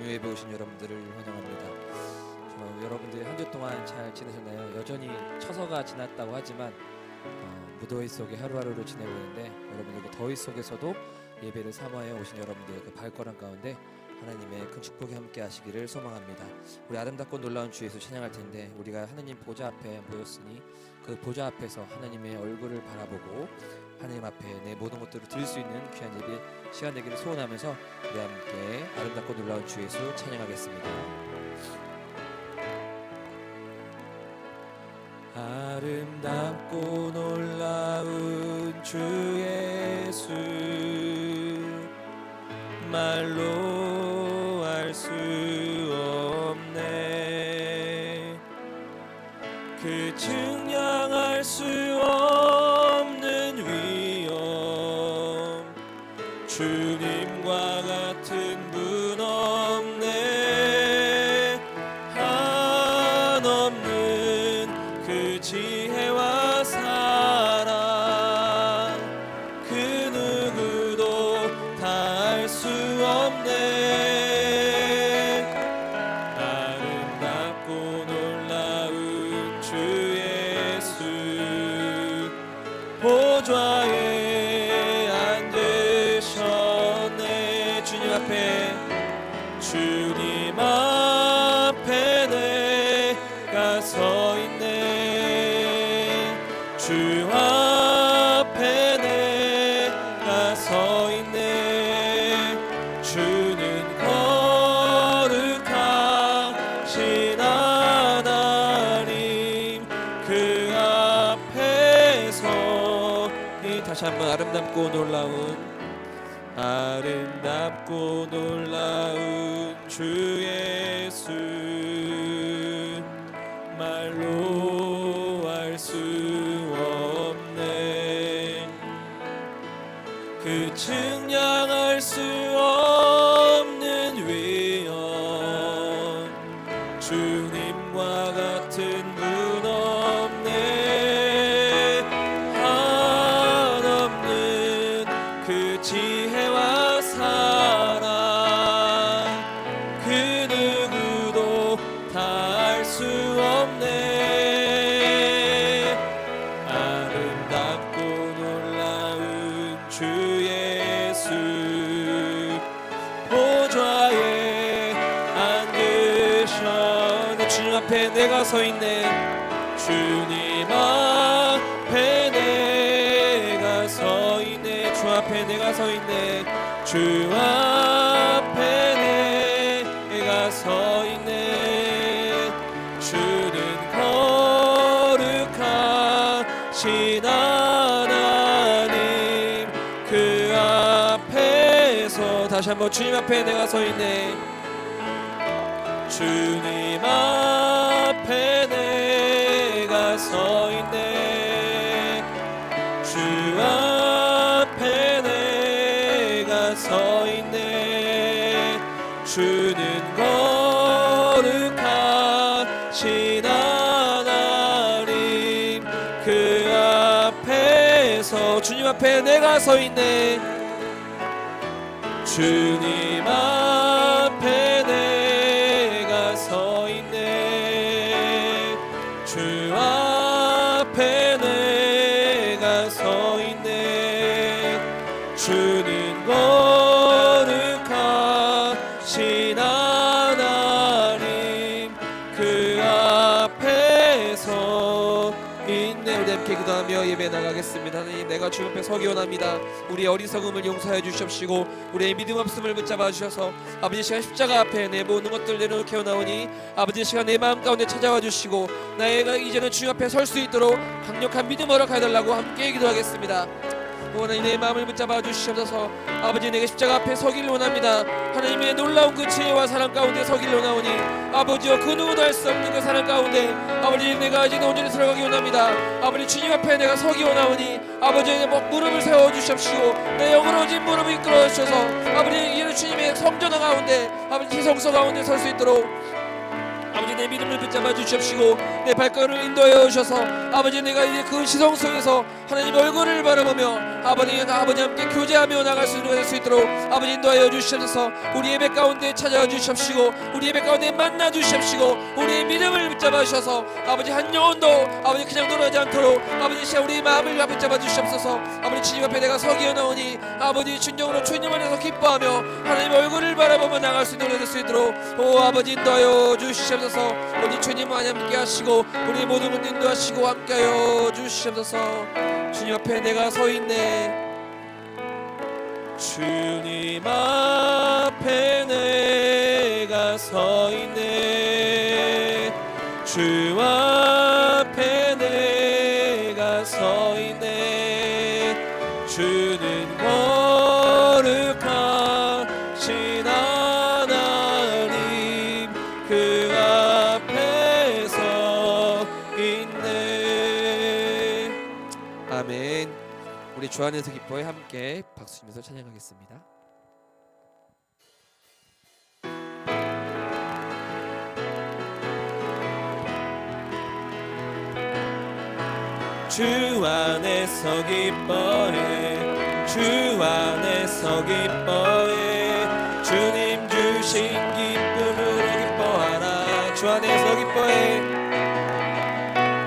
금요예배 오신 여러분들을 환영합니다. 정말 여러분들 한 주 동안 잘 지내셨나요? 여전히 처서가 지났다고 하지만 무더위 속에 하루하루를 지내고 있는데 여러분들 그 더위 속에서도 예배를 사모하여 오신 여러분들 그 발걸음 가운데 하나님의 큰 축복이 함께 하시기를 소망합니다. 우리 아름답고 놀라운 주 예수 찬양할 텐데 우리가 하나님 보좌 앞에 모였으니 그 보좌 앞에서 하나님의 얼굴을 바라보고 하나님 앞에 내 모든 것들을 드릴 수 있는 귀한 예배 시간 되기를 소원하면서 우리 함께 아름답고 놀라운 주 예수 찬양하겠습니다. 아름답고 놀라운 주 예수 말로 알 수 없네. 그 증량할 수 없는 위엄 주님과 같은 분 없네. 한없는 그 지혜와 사랑 그 누구도 다 알 수 없네. 아름답고 놀라운 주 예수 보좌에 앉으셨네. 주님 앞에 내가 서 있네. 주 앞에 내가 서 있네. 주는 거룩하신 하나님 그 앞에서 다시 한번 아름답고 놀라운 주 예수 말로 알 수 없네. 그 증량할 수 없는 위엄 주님과 같은 분 없네. 한없는 그 지혜와 사랑 그 누구도 다 알 수 없네. 아름답고 놀라운 주 예수 보좌에 앉으셨네. 주님 앞에 내가 서 있네. 주님 앞에 내가 서 있네. 주 앞에 내가 서 있네. 주 앞에 내가 서 있네. 주는 거룩하신 하나님 그 앞에서 다시 한번 주님 앞에 내가 서 있네. 주님 앞에 내가 서 있네. 주 앞에 내가 서 있네. 주는 거룩하신 하나님 그 앞에서 주님 앞에 내가 서 있네. 주님 앞에 내가 서 있네. 주 앞에 내가 서 있네. 주는 거룩하신 하나님 그 앞에서 있네. 우리 함께 기도하며 예배 나가겠습니다. 하나님, 내가 주 앞에 서기 원합니다. 우리의 어리석음을 용서해 주시옵시고 우리의 믿음 없음을 붙잡아 주셔서 아버지 시간 십자가 앞에 내 모든 것들 내려놓게 원하오니 아버지 시간 내 마음 가운데 찾아와 주시고 나가 이제는 주 앞에 설 수 있도록 강력한 믿음 허락해 달라고 함께 기도하겠습니다. 하나님, 내 마음을 붙잡아 주시옵소서. 아버지, 내게 십자가 앞에 서기를 원합니다. 하나님의 놀라운 그 지혜와 사랑 가운데 서기를 원하오니 아버지여 그 누구도 할 수 없는 그 사랑 가운데 아버지 내가 이제 온전히 들어가기 원합니다. 아버지 주님 앞에 내가 서기 원하오니 아버지 내 무릎을 세워 주십시오. 내 영으로진 무릎을 이끌어 주셔서 아버지 이제는 주님의 성전 가운데 아버지 성소 가운데 설 수 있도록 아버지 내 믿음을 붙잡아 주십시고 내 발걸음을 인도하여 주셔서 아버지 내가 이제 그 시성 속에서 하나님 얼굴을 바라보며 아버지 함께 교제하며 나갈 수 있도록 아버지 인도하여 주시옵소서. 우리 예배 가운데 찾아와 주십시고 우리 예배 가운데 만나 주십시고 우리의 믿음을 붙잡아 주셔서 아버지 한 영혼도 아버지 그냥 돌아가지 않도록 아버지 시간 우리의 마음을 붙잡아 주시옵소서. 아버지 주님 앞에 내가 서기어 나오니 아버지 진정으로 주님 안에서 기뻐하며 하나님 얼굴을 바라보며 나갈 수 있도록 오 아버지 인도하여 주시옵소서. 우리 주님 함께 하시고 우리 모든 것 인도하시고 함께하여 주시옵소서. 주님 앞에 내가 서 있네. 주님 앞에 내가 서 있네. 주 앞에 내가 서 있네. 주는 거룩하신 하나님 그 앞에 서 있네. 아멘. 우리 주 안에서 기뻐해 함께 박수치면서 찬양하겠습니다. 주 안에서 기뻐해 주 안에서 기뻐해 주님 주신 기쁨으로 기뻐하라. 주 안에서 기뻐해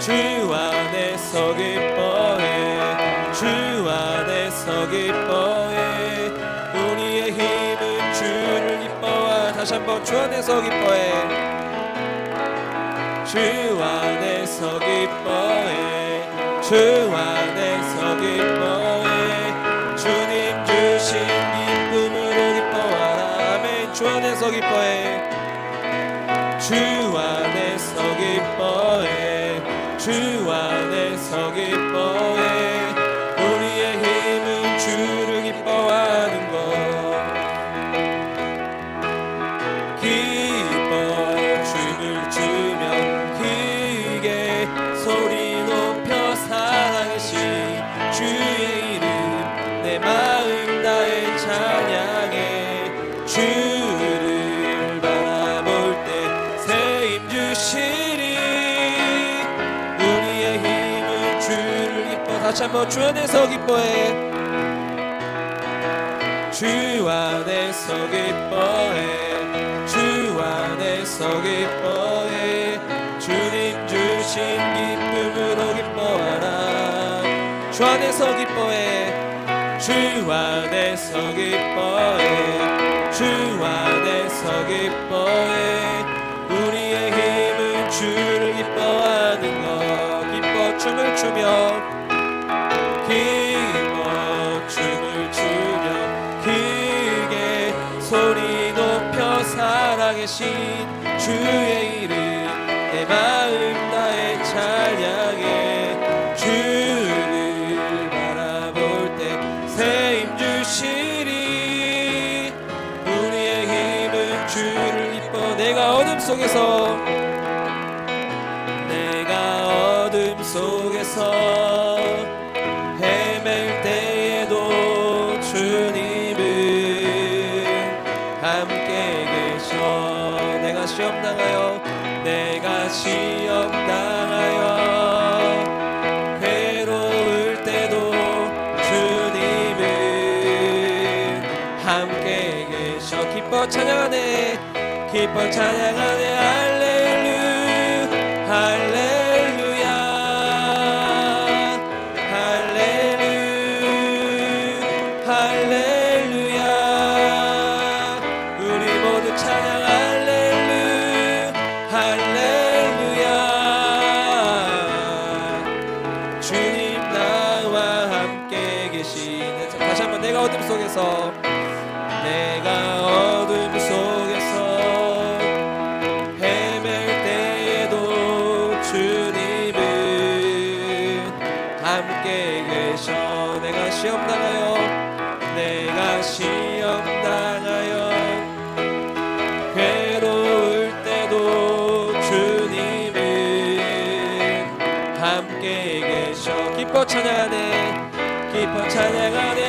주 안에서 기뻐해 주 안에서 기뻐해 우리의 힘은 주를 기뻐하. 다시 한번 주 안에서 기뻐해 주 안에서 기뻐해 주 안에서 기뻐해 주님 주신 기쁨으로 기뻐하라. 아멘. 주 안에서 기뻐해 주 안에서 기뻐해 주 안에서 기뻐해 우리의 힘은 주를 기뻐하는 것. 기뻐 춤을 추며 크게 소리 높여 사랑하신 주의 이름 내 마음 다해 찬양해. 주를 바라볼 때 새 힘 주시리 우리의 힘은 주를 기뻐. 다시 한번 주 안에서 기뻐해 주 안에서 기뻐해 주 안에서 기뻐해 주님 주신 기쁨으로 기뻐하라. 주 안에서 기뻐해 주 안에서 기뻐해 주 안에서 기뻐해 우리의 힘은 주를 기뻐하는 것. 기뻐 춤을 추며 기뻐 춤을 추며 크게 소리 높여 살아계신 주의 이름 내 마음 다해 찬양해. 주를 바라볼 때 새 힘 주시리 우리의 힘은 주를 기뻐. 내가 어둠 속에서 헤맬 때에도 주님은 함께 계셔. 내가 시험 당하여 괴로울 때도 주님은 함께 계셔. 기뻐 찬양하네 기뻐 찬양하네 할렐루야 할렐루야 할렐루야 할렐루야. 우리 모두 찬양 할렐루야 할렐루야. 주님 나와 함께 계시네. 다시 한번 내가 어둠 속에서 헤맬 때에도 주님은 함께 계셔. 내가 시험 당하여 괴로울 때도 주님은 함께 계셔. 기뻐 찬양하네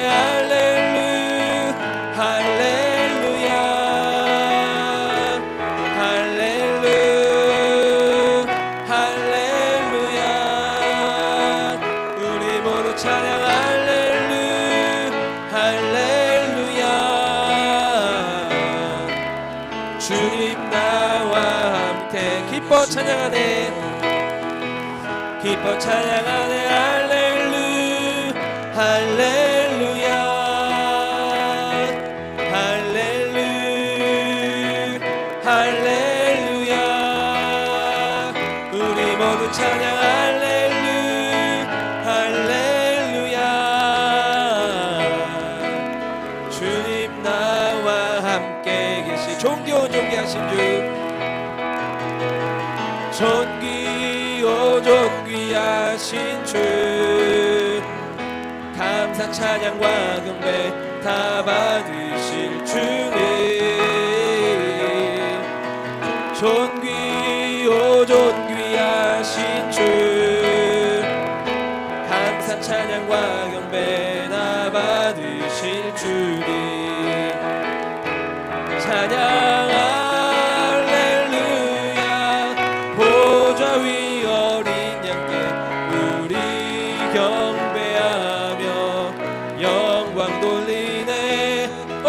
할렐루야 할렐루야 할렐루야 기뻐 찬양하네 기뻐 찬양하네 할렐루야 할렐루야 할렐루야 할렐루야 우리 모두 찬양 할렐루야 할렐루야 주님 나와 함께 계시 존귀하신 주 존귀하신 주 감사 찬양과 경배 다 받으실 주님 존귀하신 주 감사 찬양과 경배 다 받으실 주님 찬양 할렐루야 보좌 위 어린 양께 우리 경배하며 영광 돌리네 오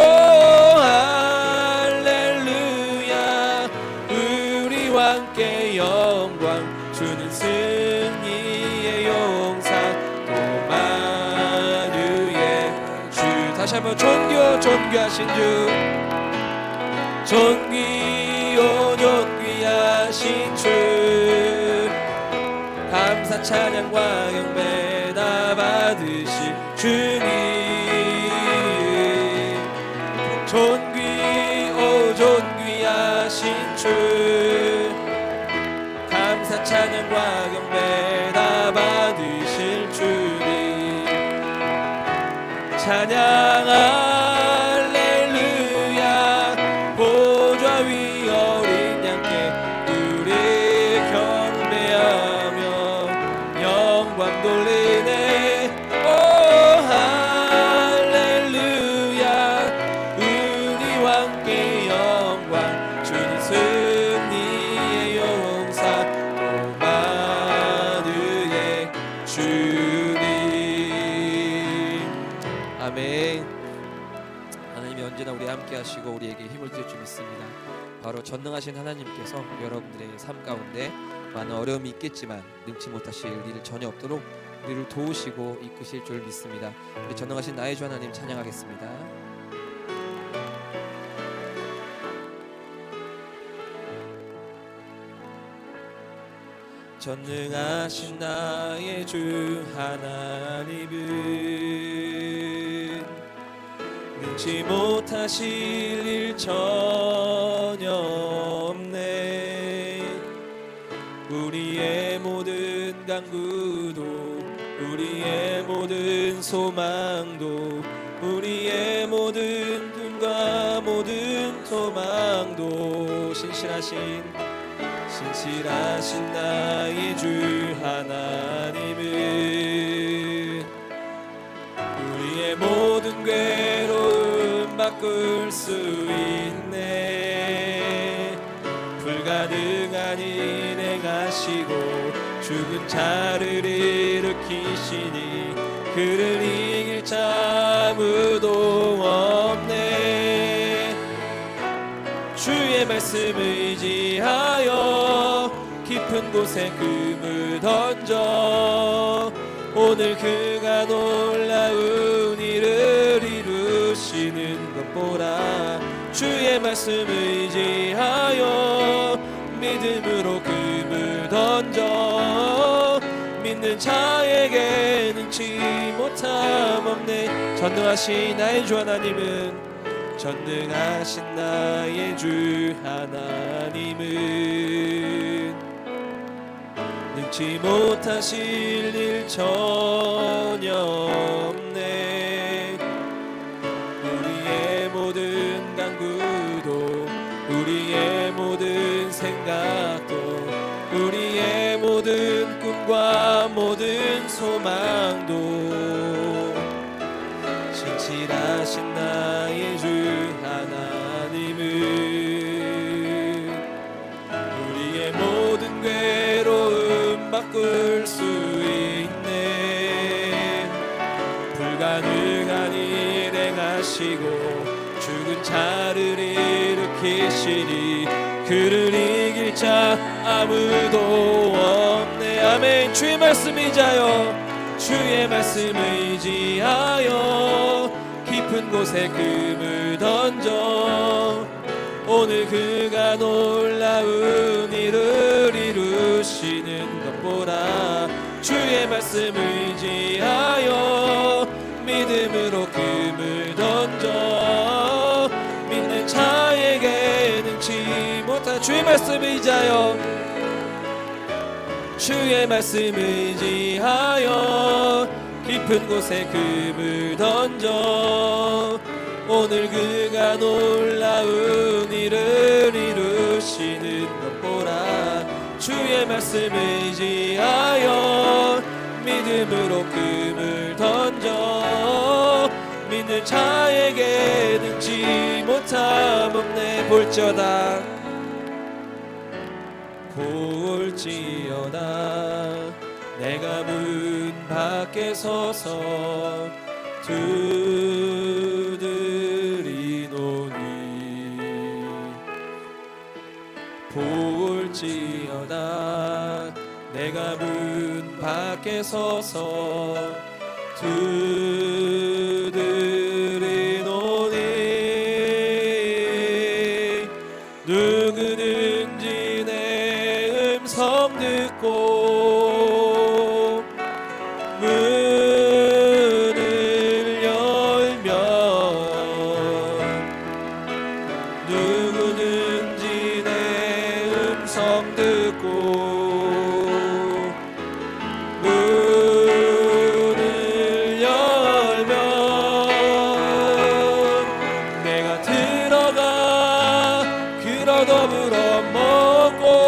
할렐루야 우리와 함께 영광 주는 승리의 용사 고마누의 주 다시 한번 존귀하신 주 존귀하신 주 감사 찬양과 경배 다 받으실 주님 존귀하신 주 감사 찬양과 경배 다 받으실 주님 찬양 할렐루야 보좌 위 어린 양께 우리 경배하며 영광 돌리네 오 할렐루야 우리와 함께 영광 주님 승리의 용사 고마누의 주님 아멘. 하나님이 언제나 우리 함께 하시고 우리에게 힘을 주실 줄 믿습니다. 바로 전능하신 하나님께서 여러분들의 삶 가운데 많은 어려움이 있겠지만 능치 못하실 일 전혀 없도록 우리를 도우시고 이끄실 줄 믿습니다. 우리 전능하신 나의 주 하나님 찬양하겠습니다. 전능하신 나의 주 하나님은 능치 못하실 일 전혀 없네 우리의 모든 간구도 우리의 모든 소망도 우리의 모든 꿈과 모든 소망도 신실하신 나의 주 하나님은 우리의 모든 괴로움 바꿀 수 있네 불가능한 일 행하시고 죽은 자를 일으키시니 그를 이길 자 아무도 없네 주의 말씀을 의지하여 깊은 곳에 금을 던져 오늘 그가 놀라운 일을 이루시는 것 보라 주의 말씀을 의지하여 믿음으로 금을 던져 믿는 자에게 능치 못함 없네 전능하신 나의 주 하나님은 전능하신 나의 주 하나님은 능치 못하실 일 전혀 없네 우리의 모든 간구도 우리의 모든 생각도 우리의 모든 꿈과 모든 소망도 신실하신 나의 주 하나님은 우리의 모든 괴로움 바꿀 수 있네 불가능한 일 행하시고 죽은 자를 일으키시니 그를 이길 자 아무도 없네. 아멘. 주의 말씀 의지하여 주의 말씀 의지하여 깊은 곳에 금을 던져 오늘 그가 놀라운 일을 이루시는 것 보라. 주의 말씀 의지하여 믿음으로 금을 던져 믿는 자에게 능치 못한 주의 말씀 의지하여 주의 말씀 의지하여 깊은 곳에 금을 던져 오늘 그가 놀라운 일을 이루시는 것 보라. 주의 말씀 의지하여 믿음으로 금을 던져 믿는 자에게 능치 못함 없네. 볼지어다 볼지어다 내가 문 밖에 서서 두드리노니 볼지어다 내가 문 밖에 서서 두드리노니 누구든지 내 음성 듣고 문을 열면 누구든지 내 음성 듣고 문을 열면 내가 들어가 그로 더불어 먹고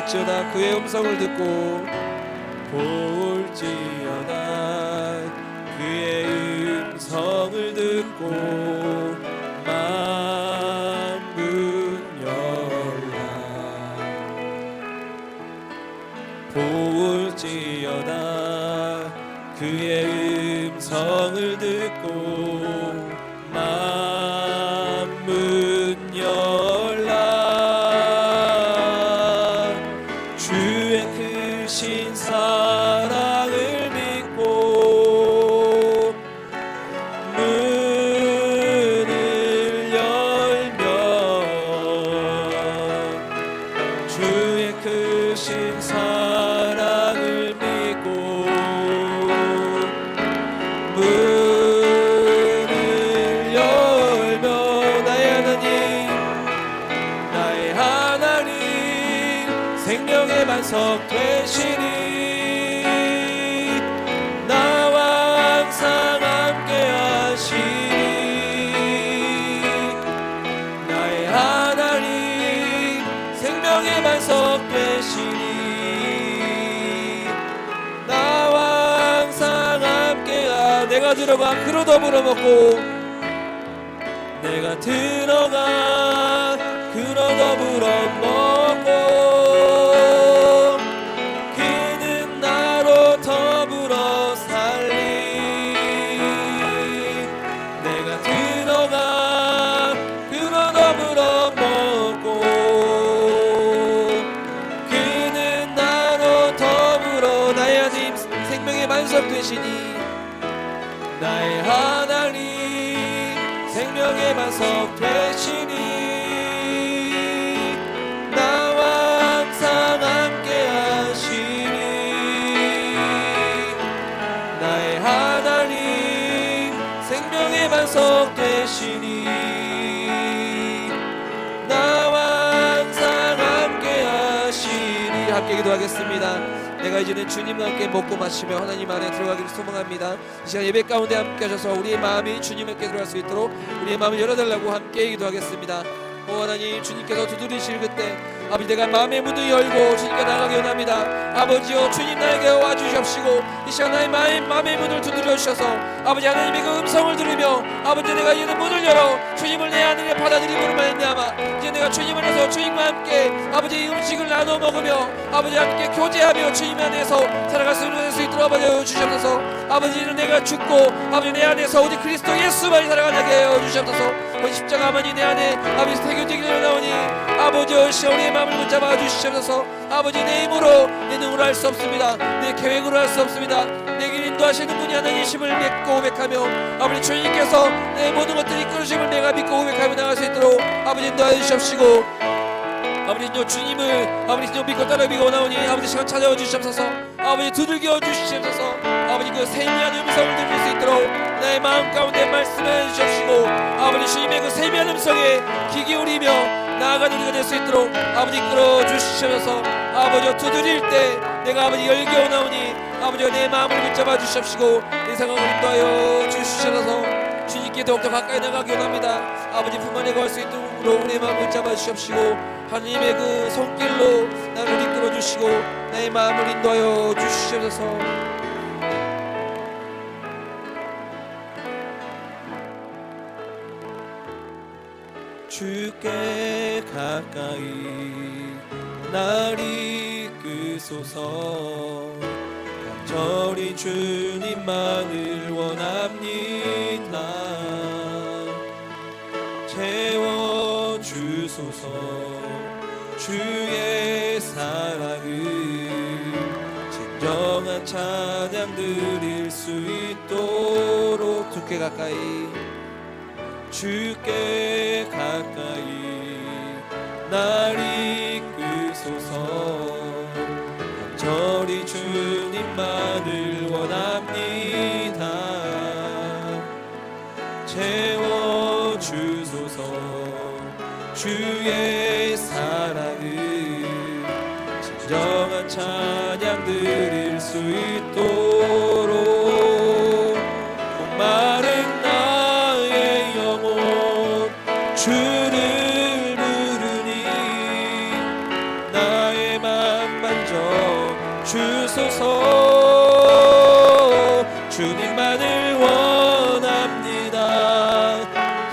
볼지어다 그의 음성을 듣고 볼지어다 그의 음성을 듣고 만문 열라 볼지어다 그의 음성을 듣고 만문 열라 주의 크신 사랑을 믿고 문을 열면 주의 크신 사랑을 믿고 문을 열면 나의 하나님 생명의 반석 되시니 나와 항상 함께 하시니 나의 하나님 생명의 반석 되시니 나와 항상 함께 내가 들어가 그로 더불어 먹고 내가 들어가 그로 더불어 먹고 반석 되시니 나의 하나님 생명의 반석 되시니 나와 항상 함께 하시니 나의 하나님 생명의 반석 되시니 나와 항상 함께 하시니 함께 기도하겠습니다. 내가 이제는 주님과 함께 먹고 마시며 하나님 안에 들어가기를 소망합니다. 이 시간 예배 가운데 함께 하셔서 우리의 마음이 주님 함께 들어갈 수 있도록 우리의 마음을 열어달라고 함께 기도하겠습니다. 오 하나님, 주님께서 두드리실 그때 아버지 내가 마음의 문을 열고 주님께 나가게 원합니다. 아버지여, 주님 나에게 와주시옵시고 이 시간 나의 마음의 문을 두드려 주셔서 아버지 하나님의 그 음성을 들으며 아버지 내가 이는 문을 열어 주님을 내 안에 받아들임으로 말미암아 이제 내가 주님 안에서 주님과 함께 아버지 이 음식을 나눠 먹으며 아버지 함께 교제하며 주님 안에서 살아갈 수 있도록 아버지 주시옵소서. 아버지는 내가 죽고 아버지 내 안에서 오직 그리스도 예수만이 살아가게 하여 주시옵소서. 아버지 십자가 아버지 내 안에 아버지 태교되기를 나오니 아버지 우리의 마음을 붙잡아 주시옵소서. 아버지 내 힘으로 내 능으로 할 수 없습니다. 내 계획으로 할 수 없습니다. 내게 인도하시는 분이 하나님이심을 믿고 고백하며 아버지 주님께서 내 모든 것들을 이끌으심을 내가 믿고 고백하며 나갈 수 있도록 아버지 인도하여 주시옵시고 아버지 주님을 아버지 믿고 따르고 나오니 아버지 시간 찾아와 주시옵소서. 아버지 두들겨 주시옵소서. 아버지 그 세미한 음성을 들을 수 있도록 나의 마음 가운데 말씀해 주시옵시고 아버지 주님의 그 세미한 음성에 귀 기울이며 나아가는 우리가 될 수 있도록 아버지 이끌어 주시옵소서. 아버지 두드릴 때 내가 아버지 열기 원하오니 아버지가 내 마음을 붙잡아 주시옵시고 내 상황을 인도하여 주시옵소서. 주님께 더욱더 가까이 나가기 원합니다. 아버지 품 안에 거할 수 있도록 우리의 마음을 붙잡아 주시옵시고 하나님의 그 손길로 나를 이끌어 주시고 나의 마음을 인도하여 주시옵소서. 주께 가까이 날 이끄소서. 간절히 주님만을 원합니다. 채워주소서. 주의 사랑을 진정한 찬양 드릴 수 있도록 주께 가까이 주께 가까이 날 이끄소서. 간절히 주님만을 원합니다. 채워주소서. 주의 사랑을 진정한 찬양 드릴 수 있도록 목마른 나의 영혼 주를 부르니 나의 맘 만져 주소서. 주님만을 원합니다.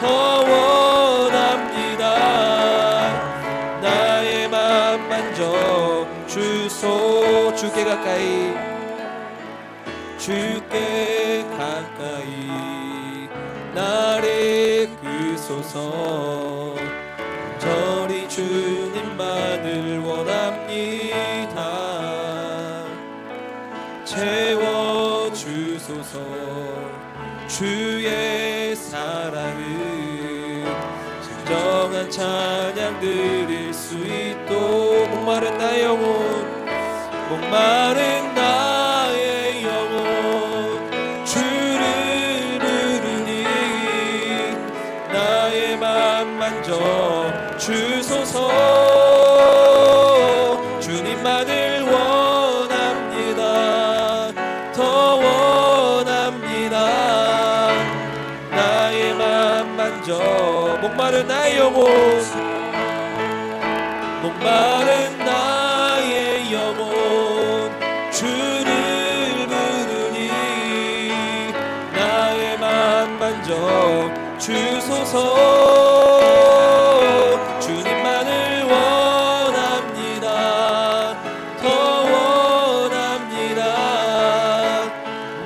더 원합니다. 나의 맘 만져 주소. 주께 가까이 주께 가까이 날 이끄소서. 간절히 주님만을 원합니다. 채워주소서. 주의 사랑을 진정한 찬양 드릴 수 있도록 목마른 나의 영혼 목마른 나의 영혼 주를 부르니 나의 맘 만져 주소서. 주님만을 원합니다. 더 원합니다. 나의 맘 만져 목마른 나의 영혼 목마른 나의 영혼 주를 부르니 나의 맘 만져 주소서. 주님만을 원합니다. 더 원합니다.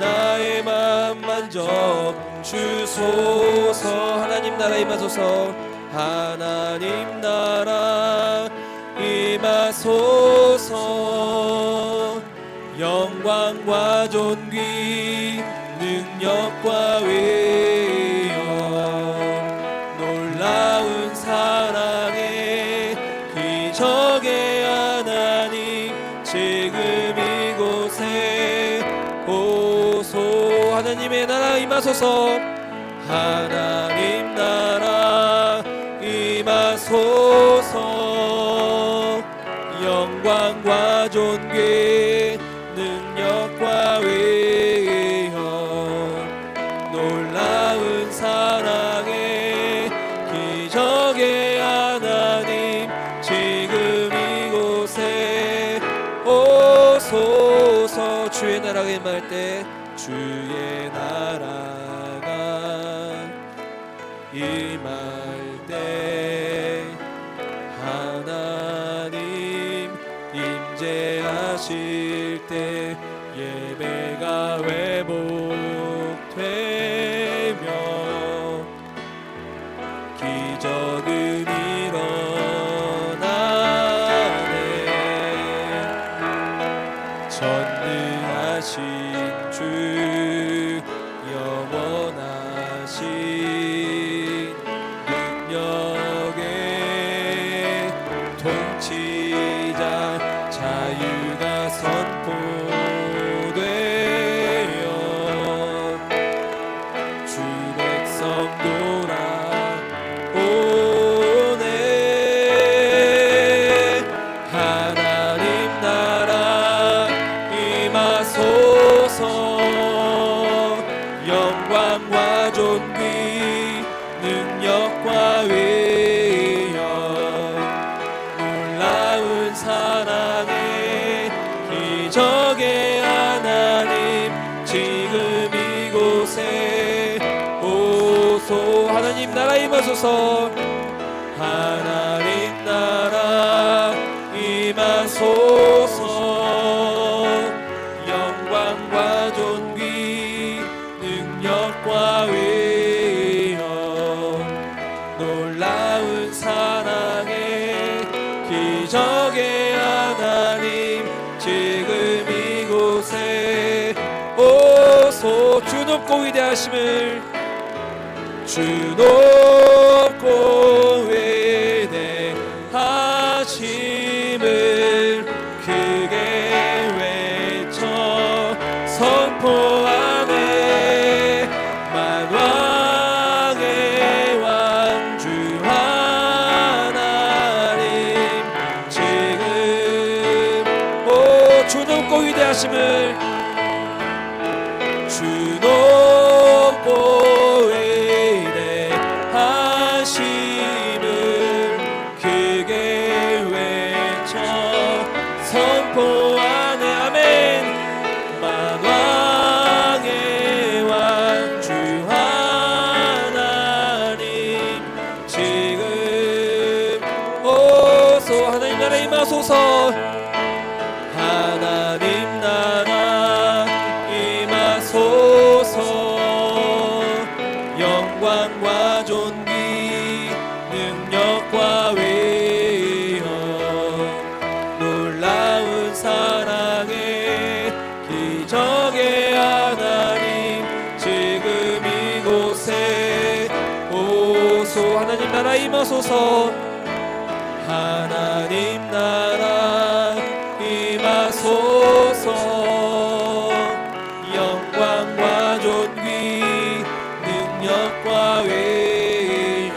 나의 맘 만져 주소서. 하나님 나라 임하소서. 하나님 나라 임하소서. 영광과 존귀 능력과 위엄 놀라운 사랑의 기적의 하나님 지금 이곳에 오소. 하나님의 나라 임하소서. 하나님 나라 임하소서. 영광과 존귀 능력과 위엄 놀라운 사랑의 기적의 하나님 나라가 임할 때 주의 나라가 임할 때 하나님 임재하실 때 예배가 회복되며 기적은 일어나네. 전능하신 주 영원하신 능력의 통치자 자유가 선포되어 주 백성 돌아오네. 하나님 나라 임하소서. 영광과 존귀 능력과 위엄 놀라운 사랑의 기적의 하나님 지금 이곳에 오소. 하나님 나라 임하소서. 하나님 나라 임하소서. 영광과 존귀 능력과 위엄 놀라운 사랑의 기적의 하나님 지금 이곳에 오소. 주 높고 위대하심을 주 높고 위대하심을 크게 외쳐 선포하네. 만왕의 왕 주 하나님 지금 주 높고 위대하심을 주 높고 위대하심을 크게 외쳐 선포하네. 아멘. 만왕의 왕 주 하나님 지금 오소. 하나님 나라 임하소서. 하나님 나라 임하소서. 영광과 존귀 능력과 위엄 놀라운 사랑의 기적의 하나님 지금 이곳에 오소. 하나님 나라 임하소서. 하나님 나라 임하소서. 영광과 존귀 능력과 위엄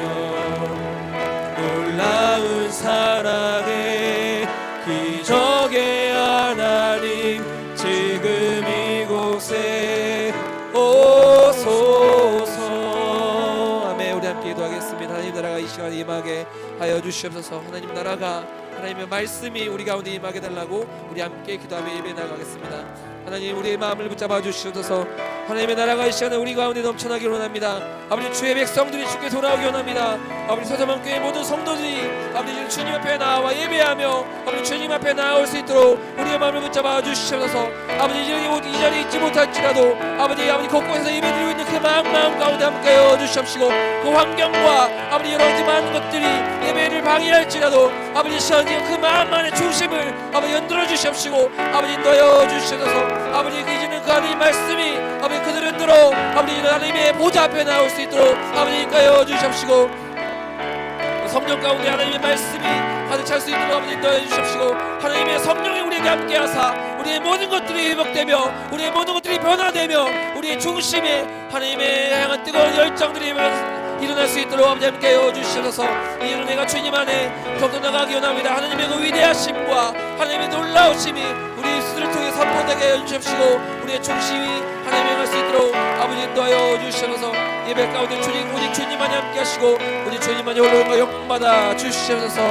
놀라운 사랑의 기적의 하나님 지금 이곳에 오소서. 아멘. 우리 함께 기도하겠습니다. 하나님 나라가 이 시간에 임하게 하여 주시옵소서. 하나님 나라가 하나님의 말씀이 우리 가운데 임하게 달라고 우리 함께 기도하며 예배 나가겠습니다. 하나님 우리의 마음을 붙잡아 주시옵소서. 하나님의 나라가 이 시간에 우리 가운데 넘쳐나기 원합니다. 아버지 주의 백성들이 주께 돌아오기 원합니다. 아버지 서서만교회 모든 성도들이 아버지 주님 앞에 나와 예배하며 아버지 주님 앞에 나올 수 있도록 우리의 마음을 붙잡아 주시옵소서. 아버지 이 자리에 있지 못할지라도 아버지 곳곳에서 예배드리고 있는 그 마음 가운데 함께하여 주시옵시고 그 환경과 아버지 여러 가지 많은 것들이 예배를 방해할지라도 아버지 시원히 그 마음 안에 중심을 아버지 연들어 주시옵시고 아버지 인도하여 주시옵소서. 아버지 이제는 그 하나님 말씀이 아버지 그들을 들어 아버지 하나님의 보좌 앞에 나올 수 있도록 아버지 인도하여 주시옵시고 성령 가운데 하나님의 말씀이 가득 찰 수 있도록 아버지 인도하여 주시옵시고 하나님의 성령이 우리에게 함께하사 우리의 모든 것들이 회복되며 우리의 모든 것들이 변화되며 우리의 중심에 하나님의 향한 뜨거운 열정들이 일어날 수 있도록 아버지 함께하여 주시옵소서. 이제는 내가 주님 안에 더욱더 나가기 원합니다. 하나님의 그 위대하심과 하나님의 놀라우심이 우리 스스로를 통해 선포되게 하여 주시옵시고 우리의 중심이 하나님의 갈 수 있도록 아버지 인도하여 주시옵소서. 예배 가운데 주님 오직 주님만이 함께하시고 오직 주님만이 올라온과 영광받아 주시옵소서.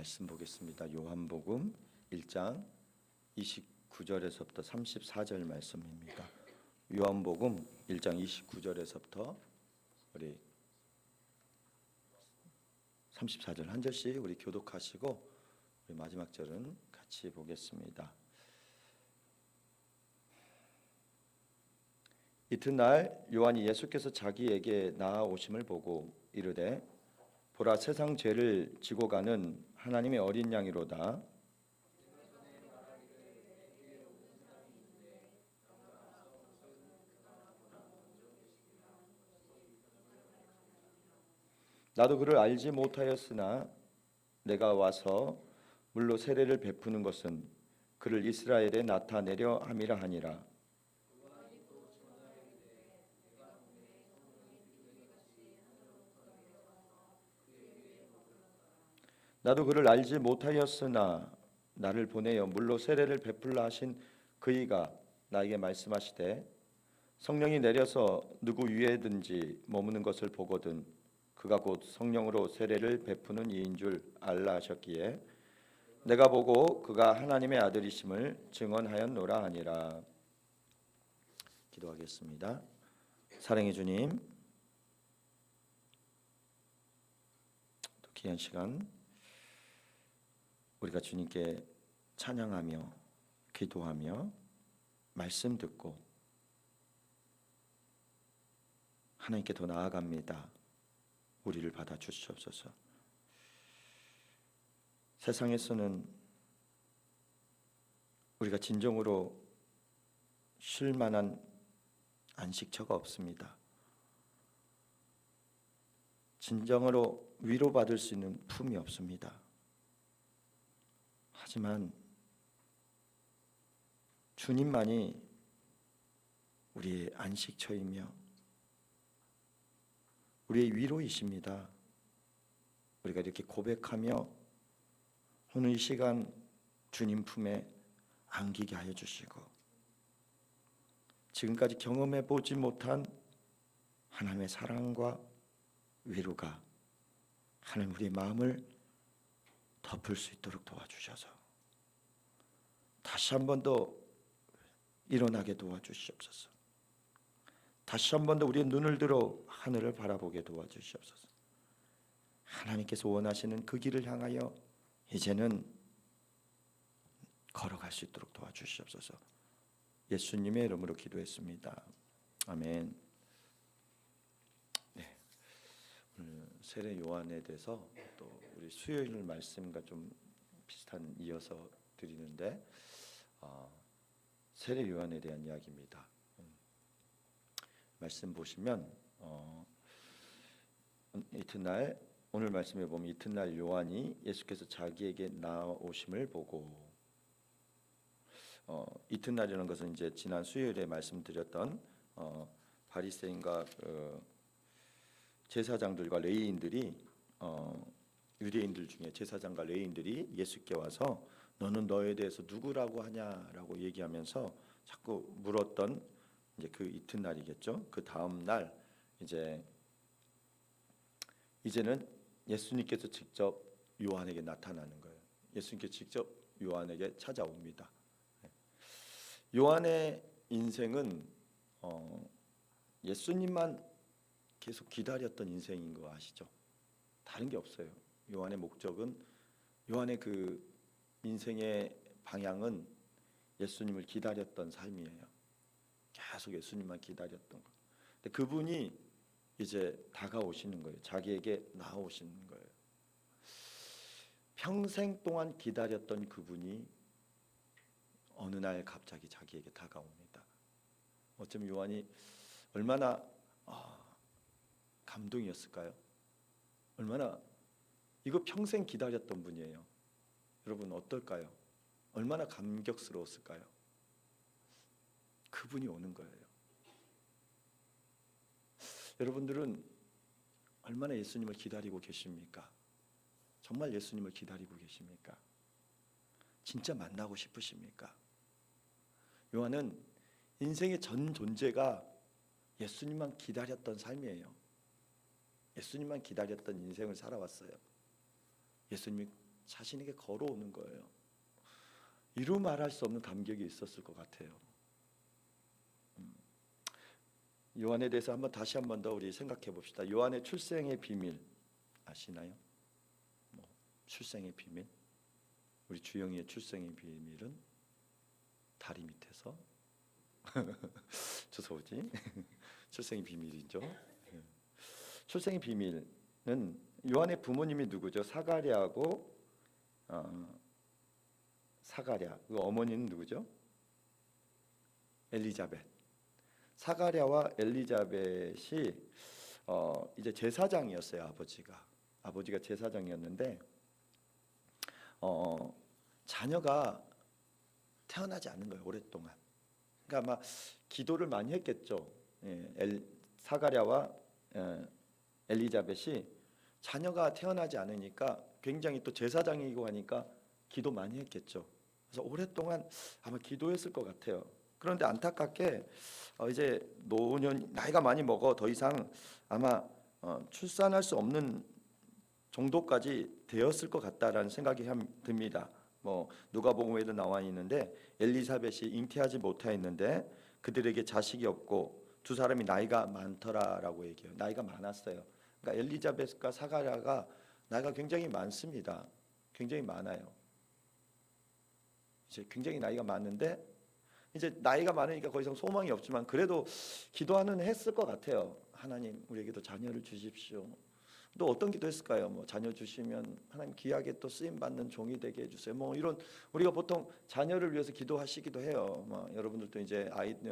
말씀 보겠습니다. 요한복음 1장 29절에서부터 34절 말씀입니다. 요한복음 1장 29절에서부터 우리 34절 한 절씩 우리 교독하시고 우리 마지막 절은 같이 보겠습니다. 이튿날 요한이 예수께서 자기에게 나아오심을 보고 이르되 보라, 세상 죄를 지고 가는 하나님의 어린 양이로다. 나도 그를 알지 못하였으나 내가 와서 물로 세례를 베푸는 것은 그를 이스라엘에 나타내려 함이라 하니라. 나도 그를 알지 못하였으나 나를 보내어 물로 세례를 베풀라 하신 그이가 나에게 말씀하시되 성령이 내려서 누구 위에든지 머무는 것을 보거든 그가 곧 성령으로 세례를 베푸는 이인 줄 알라 하셨기에 내가 보고 그가 하나님의 아들이심을 증언하였노라 하니라. 기도하겠습니다. 사랑의 주님, 또 귀한 시간 우리가 주님께 찬양하며 기도하며 말씀 듣고 하나님께 더 나아갑니다. 우리를 받아주시옵소서. 세상에서는 우리가 진정으로 쉴 만한 안식처가 없습니다. 진정으로 위로받을 수 있는 품이 없습니다. 하지만 주님만이 우리의 안식처이며 우리의 위로이십니다. 우리가 이렇게 고백하며 오늘 이 시간 주님 품에 안기게 하여 주시고 지금까지 경험해 보지 못한 하나님의 사랑과 위로가 하나님 우리의 마음을 덮을 수 있도록 도와주셔서 다시 한 번 더 일어나게 도와주시옵소서. 다시 한 번 더 우리의 눈을 들어 하늘을 바라보게 도와주시옵소서. 하나님께서 원하시는 그 길을 향하여 이제는 걸어갈 수 있도록 도와주시옵소서. 예수님의 이름으로 기도했습니다. 아멘. 네, 오늘 세례 요한에 대해서 또 우리 수요일 말씀과 좀 비슷한 이어서 드리는데 세례 요한에 대한 이야기입니다. 말씀 보시면 이튿날 오늘 말씀에 보면 이튿날 요한이 예수께서 자기에게 나오심을 보고 이튿날이라는 것은 이제 지난 수요일에 말씀드렸던 바리새인과 제사장들과 레위인들이 유대인들 중에 제사장과 레위인들이 예수께 와서 너는 너에 대해서 누구라고 하냐라고 얘기하면서 자꾸 물었던 이제 그 이튿날이겠죠. 그 다음 날 이제는 예수님께서 직접 요한에게 나타나는 거예요. 예수님께서 직접 요한에게 찾아옵니다. 요한의 인생은 예수님만 계속 기다렸던 인생인 거 아시죠? 다른 게 없어요. 요한의 목적은 요한의 그 인생의 방향은 예수님을 기다렸던 삶이에요. 계속 예수님만 기다렸던 거. 근데 그분이 이제 다가오시는 거예요. 자기에게 나오시는 거예요. 평생 동안 기다렸던 그분이 어느 날 갑자기 자기에게 다가옵니다. 어쩌면 요한이 얼마나 감동이었을까요? 얼마나 이거 평생 기다렸던 분이에요. 여러분 어떨까요? 얼마나 감격스러웠을까요? 그분이 오는 거예요. 여러분들은 얼마나 예수님을 기다리고 계십니까? 정말 예수님을 기다리고 계십니까? 진짜 만나고 싶으십니까? 요한은 인생의 전 존재가 예수님만 기다렸던 삶이에요. 예수님만 기다렸던 인생을 살아왔어요. 예수님이 자신에게 걸어오는 거예요. 이루 말할 수 없는 감격이 있었을 것 같아요. 요한에 대해서 다시 한 번 더 우리 생각해 봅시다. 요한의 출생의 비밀 아시나요? 출생의 비밀? 우리 주영이의 출생의 비밀은 다리 밑에서 주소지 출생의 비밀이죠. 출생의 비밀은 요한의 부모님이 누구죠? 사가랴하고 사가랴. 그 어머니는 누구죠? 엘리자벳. 사가랴와 엘리자벳이 이제 제사장이었어요. 아버지가 제사장이었는데 자녀가 태어나지 않는 거예요. 오랫동안. 그러니까 아마 기도를 많이 했겠죠. 사가랴와 엘리자벳이 자녀가 태어나지 않으니까 굉장히 또 제사장이고 하니까 기도 많이 했겠죠. 그래서 오랫동안 아마 기도했을 것 같아요. 그런데 안타깝게 이제 노년 나이가 많이 먹어 더 이상 아마 출산할 수 없는 정도까지 되었을 것 같다라는 생각이 듭니다. 누가복음에도 나와 있는데 엘리사벳이 잉태하지 못하였는데 그들에게 자식이 없고 두 사람이 나이가 많더라라고 얘기해요. 나이가 많았어요. 그러니까 엘리자벳과 사가랴가 나이가 굉장히 많습니다. 굉장히 많아요. 이제 굉장히 나이가 많은데 이제 나이가 많으니까 더 이상 소망이 없지만 그래도 기도하는 했을 것 같아요. 하나님 우리에게도 자녀를 주십시오. 또 어떤 기도했을까요? 자녀 주시면 하나님 귀하게 또 쓰임 받는 종이 되게 해주세요. 이런 우리가 보통 자녀를 위해서 기도하시기도 해요. 여러분들도 이제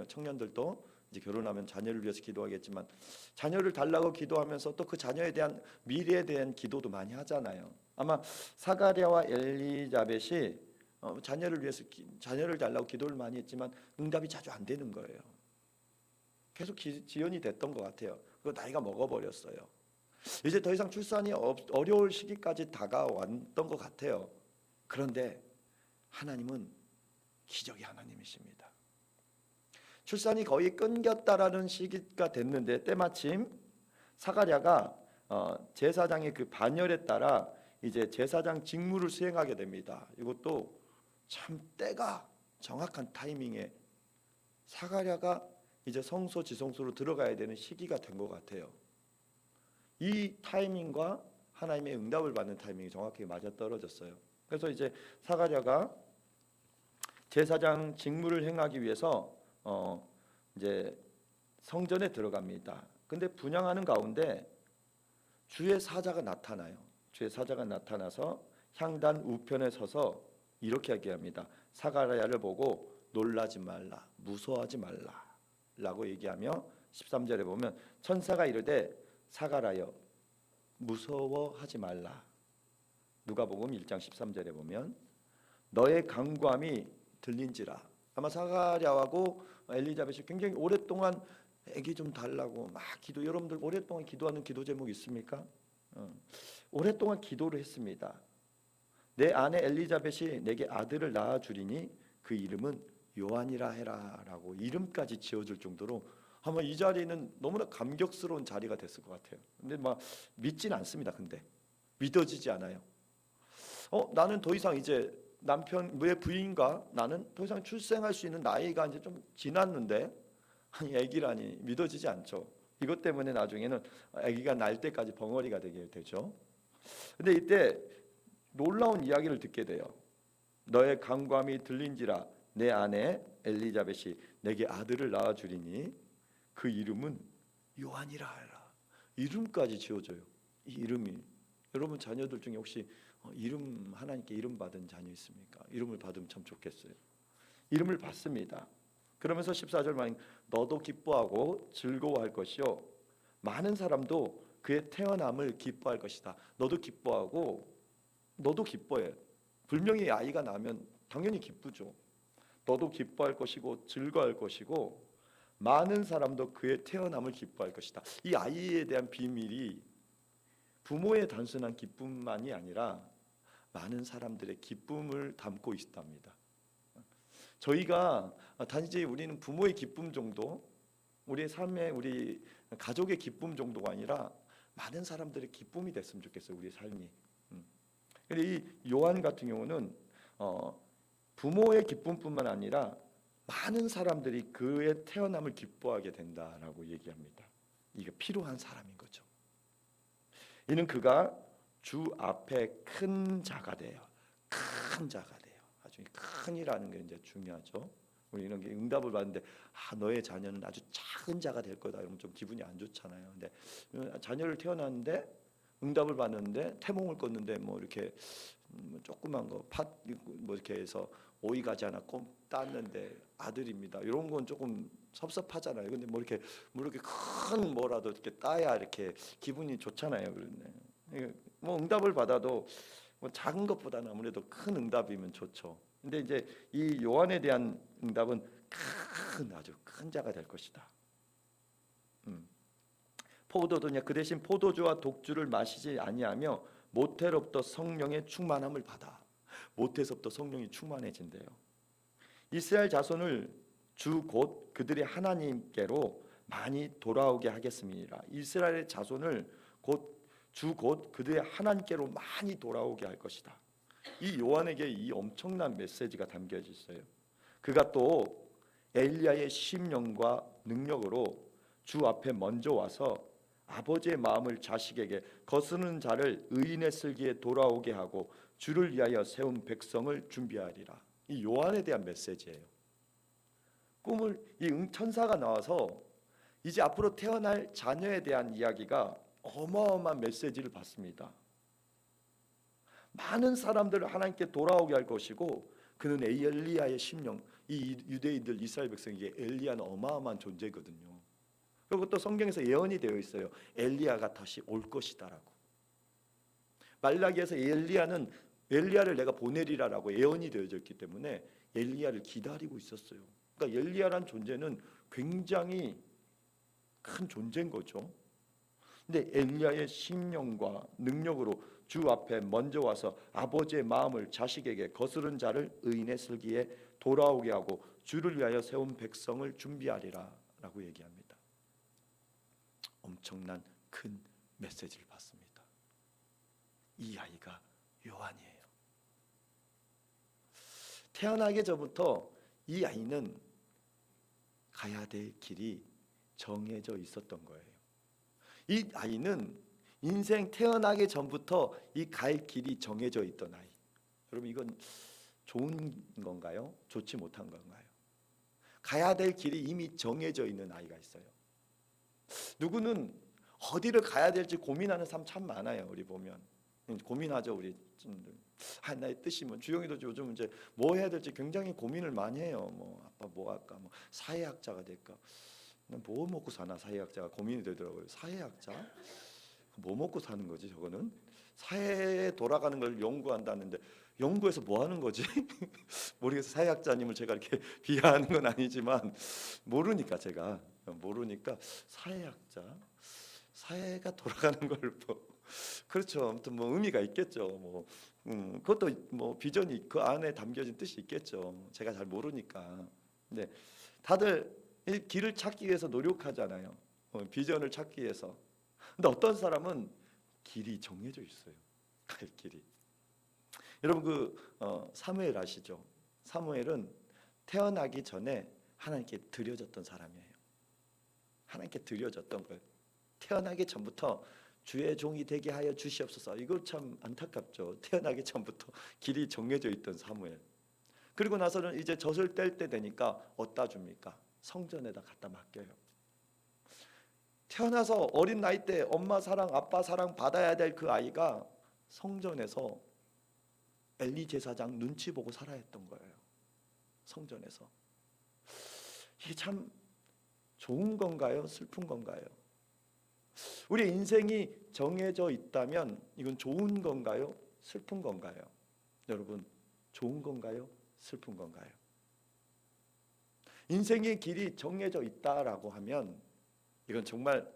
청년들도 이제 결혼하면 자녀를 위해서 기도하겠지만 자녀를 달라고 기도하면서 또 그 자녀에 대한 미래에 대한 기도도 많이 하잖아요. 아마 사가랴와 엘리자벳이 자녀를 위해서 자녀를 달라고 기도를 많이 했지만 응답이 자주 안 되는 거예요. 계속 지연이 됐던 것 같아요. 그 나이가 먹어버렸어요. 이제 더 이상 출산이 어려울 시기까지 다가왔던 것 같아요. 그런데 하나님은 기적의 하나님이십니다. 출산이 거의 끊겼다라는 시기가 됐는데 때마침 사가랴가 제사장의 그 반열에 따라 이제 제사장 직무를 수행하게 됩니다. 이것도 참 때가 정확한 타이밍에 사가랴가 이제 성소 지성소로 들어가야 되는 시기가 된 것 같아요. 이 타이밍과 하나님의 응답을 받는 타이밍이 정확하게 맞아떨어졌어요. 그래서 이제 사가랴가 제사장 직무를 행하기 위해서 이제 성전에 들어갑니다. 근데 분향하는 가운데 주의 사자가 나타나요. 주의 사자가 나타나서 향단 우편에 서서 이렇게 얘기합니다. 사가랴를 보고 놀라지 말라, 무서워하지 말라 라고 얘기하며 13절에 보면 천사가 이르되 사가랴여 무서워하지 말라. 누가복음 1장 13절에 보면 너의 간구함이 들린지라. 아마 사가랴하고 엘리자벳이 굉장히 오랫동안 애기 좀 달라고 막 기도. 여러분들 오랫동안 기도하는 기도 제목 있습니까? 오랫동안 기도를 했습니다. 내 아내 엘리자벳이 내게 아들을 낳아주리니 그 이름은 요한이라 해라라고 이름까지 지어줄 정도로 아마 이 자리는 너무나 감격스러운 자리가 됐을 것 같아요. 근데 믿진 않습니다. 근데 믿어지지 않아요. 나는 더 이상 이제 남편의 부인과 나는 더 이상 출생할 수 있는 나이가 이제 좀 지났는데 아니 아기라니 믿어지지 않죠. 이것 때문에 나중에는 아기가 날 때까지 벙어리가 되게 되죠. 근데 이때 놀라운 이야기를 듣게 돼요. 너의 간구함이 들린지라 내 아내 엘리자벳이 내게 아들을 낳아주리니 그 이름은 요한이라 하라. 이름까지 지어줘요. 이 이름이 여러분 자녀들 중에 혹시 이름 하나님께 이름 받은 자녀 있습니까? 이름을 받으면 참 좋겠어요. 이름을 받습니다. 그러면서 14절 말인 너도 기뻐하고 즐거워할 것이요 많은 사람도 그의 태어남을 기뻐할 것이다. 너도 기뻐하고 너도 기뻐해. 분명히 아이가 나면 당연히 기쁘죠. 너도 기뻐할 것이고 즐거워할 것이고 많은 사람도 그의 태어남을 기뻐할 것이다. 이 아이에 대한 비밀이 부모의 단순한 기쁨만이 아니라 많은 사람들의 기쁨을 담고 있답니다. 저희가 단지 우리는 부모의 기쁨 정도, 우리의 삶의 우리 가족의 기쁨 정도가 아니라 많은 사람들의 기쁨이 됐으면 좋겠어요. 우리의 삶이. 근데 이 요한 같은 경우는 부모의 기쁨뿐만 아니라 많은 사람들이 그의 태어남을 기뻐하게 된다라고 얘기합니다. 이게 필요한 사람인 거죠. 이는 그가 주 앞에 큰 자가 돼요. 큰 자가 돼요. 아주 큰이라는 게 이제 중요하죠. 우리는 응답을 받는데 너의 자녀는 아주 작은 자가 될 거다 이러면 좀 기분이 안 좋잖아요. 근데 자녀를 태어났는데 응답을 받는데 태몽을 꿨는데 뭐 이렇게 조그만 거 뭐 이렇게 해서 오이 가지 하나 땄는데 아들입니다. 이런 건 조금 섭섭하잖아요. 근데 뭐 이렇게 큰 뭐라도 이렇게 따야 이렇게 기분이 좋잖아요. 그런데 뭐 응답을 받아도 뭐 작은 것보다는 아무래도 큰 응답이면 좋죠. 근데 이제 이 요한에 대한 응답은 아주 큰 자가 될 것이다. 포도도냐 그 대신 포도주와 독주를 마시지 아니하며 모태로부터 성령의 충만함을 받아. 모태에서부터 성령이 충만해진대요. 이스라엘 자손을 주 곧 그들의 하나님께로 많이 돌아오게 하겠습니다. 이스라엘의 자손을 주 곧 그들의 하나님께로 많이 돌아오게 할 것이다. 이 요한에게 이 엄청난 메시지가 담겨져 있어요. 그가 또 엘리야의 심령과 능력으로 주 앞에 먼저 와서 아버지의 마음을 자식에게 거스르는 자를 의인의 슬기에 돌아오게 하고 주를 위하여 세운 백성을 준비하리라. 이 요한에 대한 메시지예요. 꿈을 천사가 나와서 이제 앞으로 태어날 자녀에 대한 이야기가 어마어마한 메시지를 받습니다. 많은 사람들을 하나님께 돌아오게 할 것이고 그는 엘리야의 심령, 이 유대인들 이스라엘 백성에게 엘리야는 어마어마한 존재거든요. 그리고 또 성경에서 예언이 되어 있어요. 엘리야가 다시 올 것이다라고. 말라기에서 엘리야를 내가 보내리라라고 예언이 되어져 있기 때문에 엘리야를 기다리고 있었어요. 그러니까 엘리야란 존재는 굉장히 큰 존재인 거죠. 근데 엘리야의 심령과 능력으로 주 앞에 먼저 와서 아버지의 마음을 자식에게 거스른 자를 의인의 슬기에 돌아오게 하고 주를 위하여 세운 백성을 준비하리라라고 얘기합니다. 엄청난 큰 메시지를 받습니다. 이 아이가 요한이에요. 태어나기 전부터 이 아이는 가야 될 길이 정해져 있었던 거예요. 이 아이는 인생 태어나기 전부터 이 갈 길이 정해져 있던 아이. 여러분 이건 좋은 건가요? 좋지 못한 건가요? 가야 될 길이 이미 정해져 있는 아이가 있어요. 누구는 어디를 가야 될지 고민하는 사람 참 많아요. 우리 보면 고민하죠. 우리 나의 뜻이 뭐 주영이도 요즘 이제 뭐 해야 될지 굉장히 고민을 많이 해요. 뭐 아빠 뭐 할까? 뭐 사회학자가 될까? 뭐 먹고 사나 사회학자가 고민이 되더라고요. 사회학자? 뭐 먹고 사는 거지 저거는? 사회에 돌아가는 걸 연구한다는데 연구해서 뭐 하는 거지? 모르겠어요. 사회학자님을 제가 이렇게 비하하는 건 아니지만 모르니까 제가 모르니까 사회학자? 사회가 돌아가는 걸 뭐 그렇죠. 아무튼 뭐 의미가 있겠죠. 뭐 그것도 뭐 비전이 그 안에 담겨진 뜻이 있겠죠. 제가 잘 모르니까. 근데 다들 이 길을 찾기 위해서 노력하잖아요. 비전을 찾기 위해서. 근데 어떤 사람은 길이 정해져 있어요. 갈 길이. 여러분 사무엘 아시죠? 사무엘은 태어나기 전에 하나님께 드려졌던 사람이에요. 하나님께 드려졌던 거예요. 태어나기 전부터 주의 종이 되게 하여 주시옵소서. 이거 참 안타깝죠. 태어나기 전부터 길이 정해져 있던 사무엘. 그리고 나서는 이제 젖을 뗄 때 되니까 어디다 줍니까? 성전에다 갖다 맡겨요. 태어나서 어린 나이 때 엄마 사랑, 아빠 사랑 받아야 될 그 아이가 성전에서 엘리 제사장 눈치 보고 살아야 했던 거예요. 성전에서. 이게 참 좋은 건가요? 슬픈 건가요? 우리 인생이 정해져 있다면 이건 좋은 건가요? 슬픈 건가요? 여러분, 좋은 건가요? 슬픈 건가요? 인생의 길이 정해져 있다라고 하면 이건 정말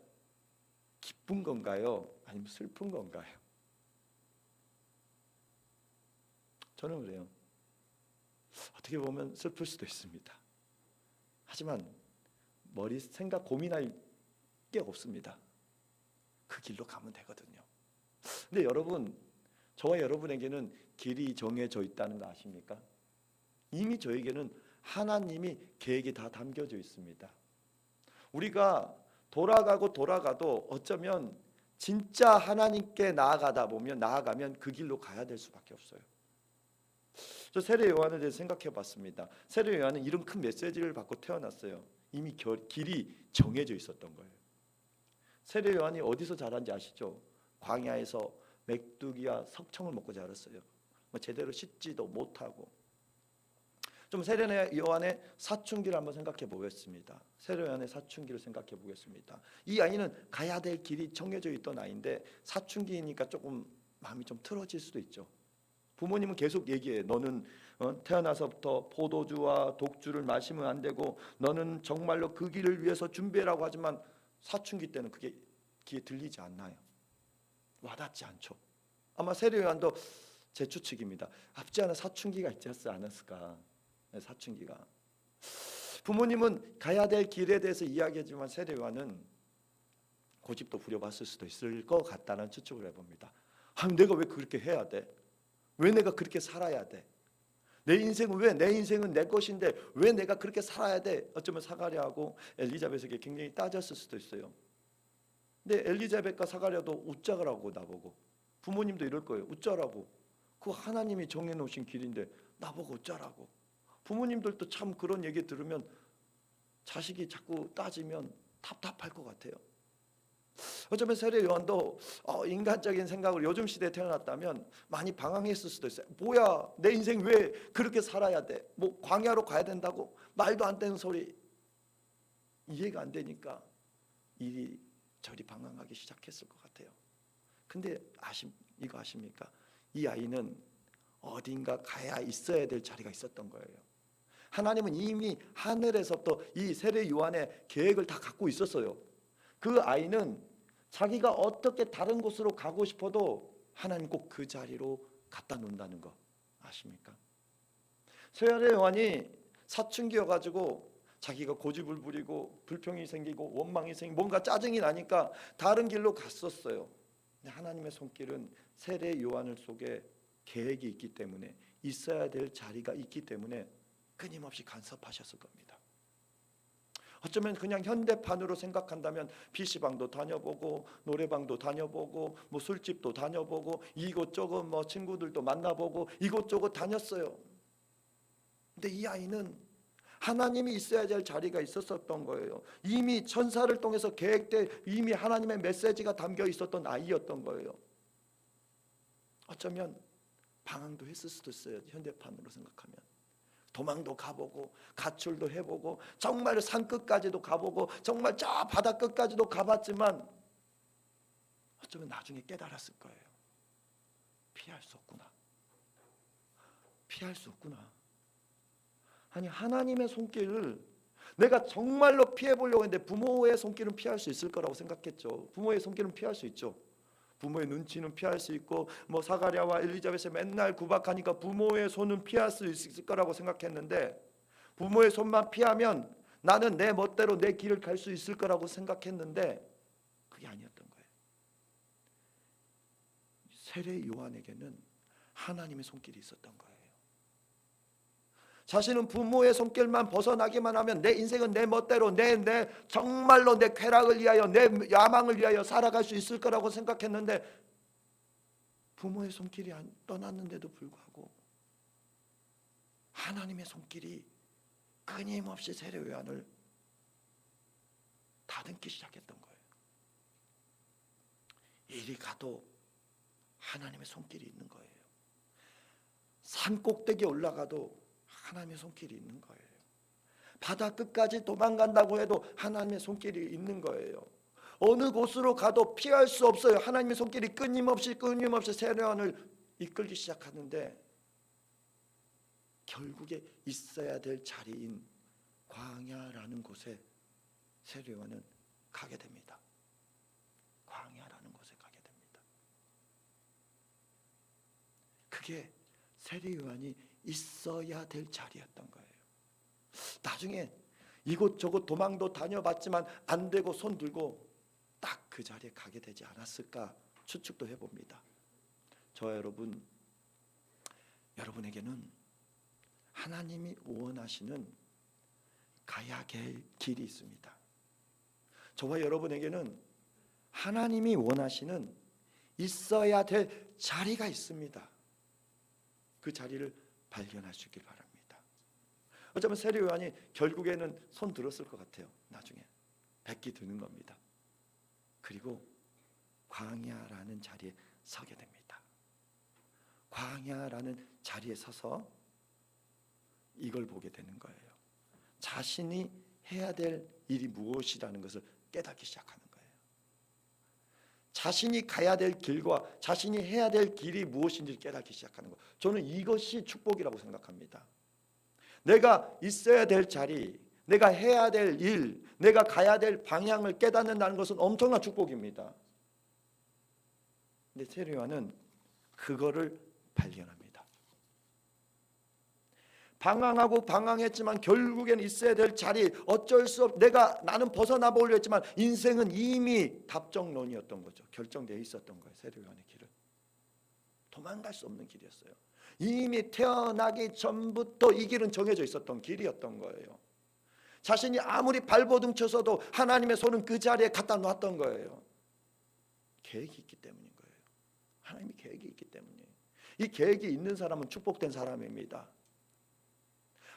기쁜 건가요? 아니면 슬픈 건가요? 저는 그래요. 어떻게 보면 슬플 수도 있습니다. 하지만 생각 고민할 게 없습니다. 그 길로 가면 되거든요. 근데 여러분 저와 여러분에게는 길이 정해져 있다는 거 아십니까? 이미 저에게는 하나님이 계획이 다 담겨져 있습니다. 우리가 돌아가도 어쩌면 진짜 하나님께 나아가면 그 길로 가야 될 수밖에 없어요. 저 세례 요한에 대해서 생각해 봤습니다. 세례 요한은 이런 큰 메시지를 받고 태어났어요. 이미 길이 정해져 있었던 거예요. 세례 요한이 어디서 자란지 아시죠? 광야에서 메뚜기와 석청을 먹고 자랐어요. 제대로 씻지도 못하고. 좀 세례 요한의 사춘기를 한번 생각해 보겠습니다. 세례 요한의 사춘기를 생각해 보겠습니다. 이 아이는 가야 될 길이 정해져 있던 아이인데 사춘기니까 조금 마음이 좀 틀어질 수도 있죠. 부모님은 계속 얘기해. 너는 태어나서부터 포도주와 독주를 마시면 안 되고 너는 정말로 그 길을 위해서 준비라고 하지만 사춘기 때는 그게 귀에 들리지 않나요? 와닿지 않죠. 아마 세례 요한도 제 추측입니다. 없지 않은 사춘기가 있지 않았을까. 사춘기가. 부모님은 가야 될 길에 대해서 이야기하지만 세례 요한은 고집도 부려봤을 수도 있을 것 같다는 추측을 해봅니다. 내가 왜 그렇게 해야 돼? 왜 내가 그렇게 살아야 돼? 내 인생은 내 것인데 왜 내가 그렇게 살아야 돼? 어쩌면 사가랴하고 엘리자벳에게 굉장히 따졌을 수도 있어요. 근데 엘리자벳과 사가랴도 웃자라고 나보고, 부모님도 이럴 거예요. 웃자라고. 그 하나님이 정해놓으신 길인데 나보고 웃자라고. 부모님들도 참 그런 얘기 들으면 자식이 자꾸 따지면 답답할 것 같아요. 어쩌면 세례 요한도 인간적인 생각으로 요즘 시대에 태어났다면 많이 방황했을 수도 있어요. 뭐야, 내 인생 왜 그렇게 살아야 돼? 뭐 광야로 가야 된다고? 말도 안 되는 소리. 이해가 안 되니까 이리저리 방황하기 시작했을 것 같아요. 근데 이거 아십니까? 이 아이는 어딘가 가야 있어야 될 자리가 있었던 거예요. 하나님은 이미 하늘에서부터 이 세례 요한의 계획을 다 갖고 있었어요. 그 아이는 자기가 어떻게 다른 곳으로 가고 싶어도 하나님 꼭 그 자리로 갖다 놓는다는 거 아십니까? 세례 요한이 사춘기여가지고 자기가 고집을 부리고 불평이 생기고 원망이 생기고 뭔가 짜증이 나니까 다른 길로 갔었어요. 근데 하나님의 손길은 세례 요한 속에 계획이 있기 때문에, 있어야 될 자리가 있기 때문에 끊임없이 간섭하셨을 겁니다. 어쩌면 그냥 현대판으로 생각한다면 PC방도 다녀보고 노래방도 다녀보고 뭐 술집도 다녀보고 이곳저곳 뭐 친구들도 만나보고 이곳저곳 다녔어요. 근데 이 아이는 하나님이 있어야 될 자리가 있었던 거예요. 이미 천사를 통해서 계획돼 이미 하나님의 메시지가 담겨 있었던 아이였던 거예요. 어쩌면 방황도 했을 수도 있어요. 현대판으로 생각하면. 도망도 가보고 가출도 해보고 정말 산 끝까지도 가보고 정말 저 바다 끝까지도 가봤지만 어쩌면 나중에 깨달았을 거예요. 피할 수 없구나. 피할 수 없구나. 아니, 하나님의 손길을 내가 정말로 피해보려고 했는데 부모의 손길은 피할 수 있을 거라고 생각했죠. 부모의 손길은 피할 수 있죠. 부모의 눈치는 피할 수 있고 뭐 사가랴와 엘리자벳이 맨날 구박하니까 부모의 손은 피할 수 있을 거라고 생각했는데 부모의 손만 피하면 나는 내 멋대로 내 길을 갈 수 있을 거라고 생각했는데 그게 아니었던 거예요. 세례 요한에게는 하나님의 손길이 있었던 거예요. 자신은 부모의 손길만 벗어나기만 하면 내 인생은 내 멋대로 정말로 내 쾌락을 위하여 내 야망을 위하여 살아갈 수 있을 거라고 생각했는데 부모의 손길이 떠났는데도 불구하고 하나님의 손길이 끊임없이 세례 요한을 다듬기 시작했던 거예요. 이리 가도 하나님의 손길이 있는 거예요. 산 꼭대기에 올라가도 하나님의 손길이 있는 거예요. 바다 끝까지 도망간다고 해도 하나님의 손길이 있는 거예요. 어느 곳으로 가도 피할 수 없어요. 하나님의 손길이 끊임없이 세례 요한을 이끌기 시작하는데 결국에 있어야 될 자리인 광야라는 곳에 세례 요한은 가게 됩니다. 광야라는 곳에 가게 됩니다. 그게 세례 요한이 있어야 될 자리였던 거예요. 나중에 이곳저곳 도망도 다녀봤지만 안 되고 손 들고 딱 그 자리에 가게 되지 않았을까 추측도 해봅니다. 저와 여러분에게는 하나님이 원하시는 가야 될 길이 있습니다. 저와 여러분에게는 하나님이 원하시는 있어야 될 자리가 있습니다. 그 자리를 발견하시길 바랍니다. 어쩌면 세례 요한이 결국에는 손 들었을 것 같아요. 나중에 뵙기 드는 겁니다. 그리고 광야라는 자리에 서게 됩니다. 광야라는 자리에 서서 이걸 보게 되는 거예요. 자신이 해야 될 일이 무엇이라는 것을 깨닫기 시작하는 거예요. 자신이 가야 될 길과 자신이 해야 될 길이 무엇인지를 깨닫기 시작하는 거. 저는 이것이 축복이라고 생각합니다. 내가 있어야 될 자리, 내가 해야 될 일, 내가 가야 될 방향을 깨닫는다는 것은 엄청난 축복입니다. 근데 세례 요한은 그거를 발견합니다. 방황하고 방황했지만 결국에는 있어야 될 자리, 어쩔 수 없, 나는 벗어나 보려고 했지만 인생은 이미 답정론이었던 거죠. 결정되어 있었던 거예요. 세례 요한의 길은 도망갈 수 없는 길이었어요. 이미 태어나기 전부터 이 길은 정해져 있었던 길이었던 거예요. 자신이 아무리 발버둥 쳐서도 하나님의 손은 그 자리에 갖다 놨던 거예요. 계획이 있기 때문인 거예요. 하나님이 계획이 있기 때문이에요. 이 계획이 있는 사람은 축복된 사람입니다.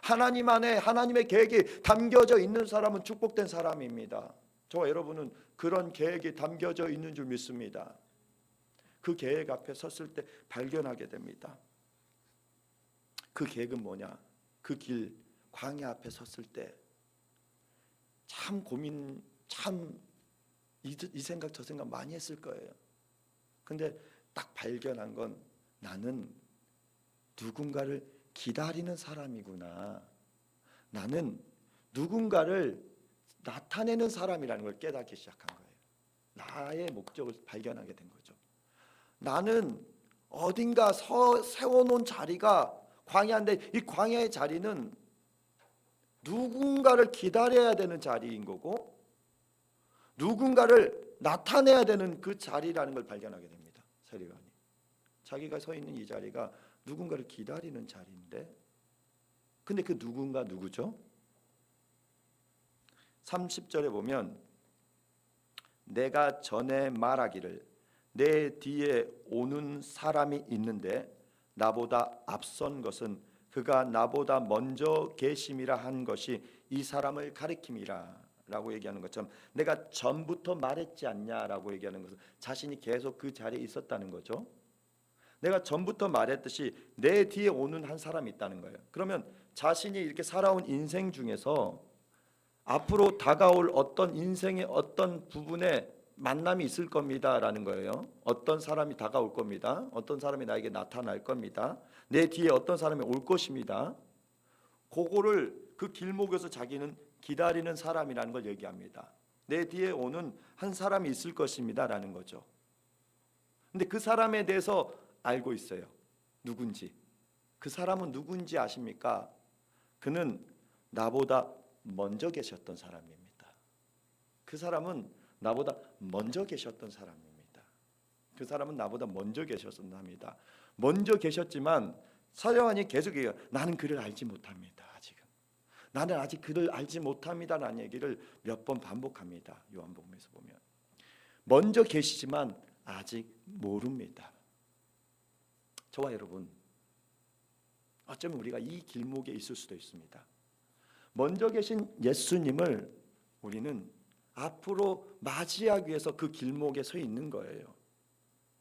하나님 안에 하나님의 계획이 담겨져 있는 사람은 축복된 사람입니다. 저와 여러분은 그런 계획이 담겨져 있는 줄 믿습니다. 그 계획 앞에 섰을 때 발견하게 됩니다. 그 계획은 뭐냐? 그 길, 광야 앞에 섰을 때 참 고민, 이 생각 저 생각 많이 했을 거예요. 근데 딱 발견한 건 나는 누군가를 기다리는 사람이구나. 나는 누군가를 나타내는 사람이라는 걸 깨닫기 시작한 거예요. 나의 목적을 발견하게 된 거죠. 나는 어딘가 세워놓은 자리가 광야인데 이 광야의 자리는 누군가를 기다려야 되는 자리인 거고 누군가를 나타내야 되는 그 자리라는 걸 발견하게 됩니다. 세례 요한이. 자기가 서 있는 이 자리가 누군가를 기다리는 자리인데 근데 그 누군가 누구죠? 30절에 보면 내가 전에 말하기를 내 뒤에 오는 사람이 있는데 나보다 앞선 것은 그가 나보다 먼저 계심이라 한 것이 이 사람을 가리킴이라 라고 얘기하는 것처럼 내가 전부터 말했지 않냐라고 얘기하는 것은 자신이 계속 그 자리에 있었다는 거죠. 내가 전부터 말했듯이 내 뒤에 오는 한 사람이 있다는 거예요. 그러면 자신이 이렇게 살아온 인생 중에서 앞으로 다가올 어떤 인생의 어떤 부분에 만남이 있을 겁니다라는 거예요. 어떤 사람이 다가올 겁니다. 어떤 사람이 나에게 나타날 겁니다. 내 뒤에 어떤 사람이 올 것입니다. 그거를 그 길목에서 자기는 기다리는 사람이라는 걸 얘기합니다. 내 뒤에 오는 한 사람이 있을 것입니다라는 거죠. 근데 그 사람에 대해서 알고 있어요. 누군지. 그 사람은 누군지 아십니까? 그는 나보다 먼저 계셨던 사람입니다. 그 사람은 나보다 먼저 계셨던 사람입니다. 그 사람은 나보다 먼저 계셨던 사람입니다. 먼저 계셨지만 사도요한이 계속 얘기해요. 나는 그를 알지 못합니다. 아직은. 나는 아직 그를 알지 못합니다라는 얘기를 몇 번 반복합니다. 요한복음에서 보면. 먼저 계시지만 아직 모릅니다. 저와 여러분, 어쩌면 우리가 이 길목에 있을 수도 있습니다. 먼저 계신 예수님을 우리는 앞으로 맞이하기 위해서 그 길목에 서 있는 거예요.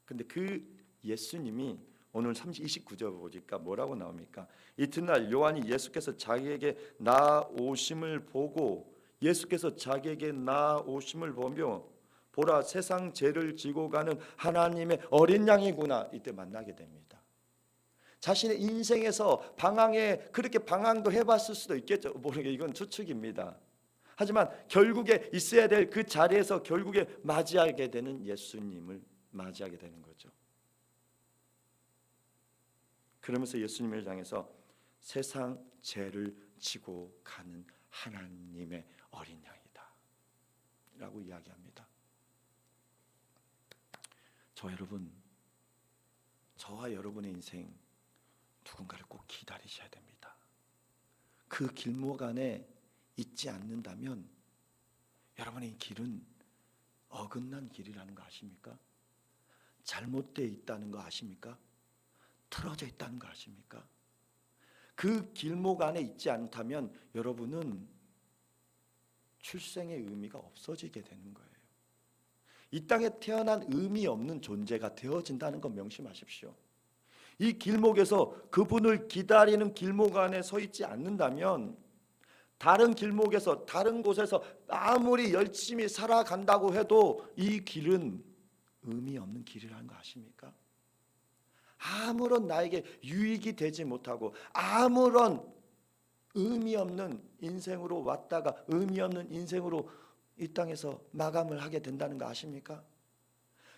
근데 그 예수님이 오늘 29절 보니까 뭐라고 나옵니까? 이튿날 요한이 예수께서 자기에게 나오심을 보고 예수께서 자기에게 나오심을 보며 보라 세상 죄를 지고 가는 하나님의 어린 양이구나. 이때 만나게 됩니다. 자신의 인생에서 그렇게 방황도 해봤을 수도 있겠죠. 모르게 이건 추측입니다. 하지만 결국에 있어야 될 그 자리에서 결국에 맞이하게 되는 예수님을 맞이하게 되는 거죠. 그러면서 예수님을 향해서 세상 죄를 지고 가는 하나님의 어린 양이다 라고 이야기합니다. 저 여러분, 저와 여러분의 인생 누군가를 꼭 기다리셔야 됩니다. 그 길목 안에 있지 않는다면 여러분의 길은 어긋난 길이라는 거 아십니까? 잘못되어 있다는 거 아십니까? 틀어져 있다는 거 아십니까? 그 길목 안에 있지 않다면 여러분은 출생의 의미가 없어지게 되는 거예요. 이 땅에 태어난 의미 없는 존재가 되어진다는 거 명심하십시오. 이 길목에서 그분을 기다리는 길목 안에 서 있지 않는다면 다른 길목에서 다른 곳에서 아무리 열심히 살아간다고 해도 이 길은 의미 없는 길이라는 거 아십니까? 아무런 나에게 유익이 되지 못하고 아무런 의미 없는 인생으로 왔다가 의미 없는 인생으로 이 땅에서 마감을 하게 된다는 거 아십니까?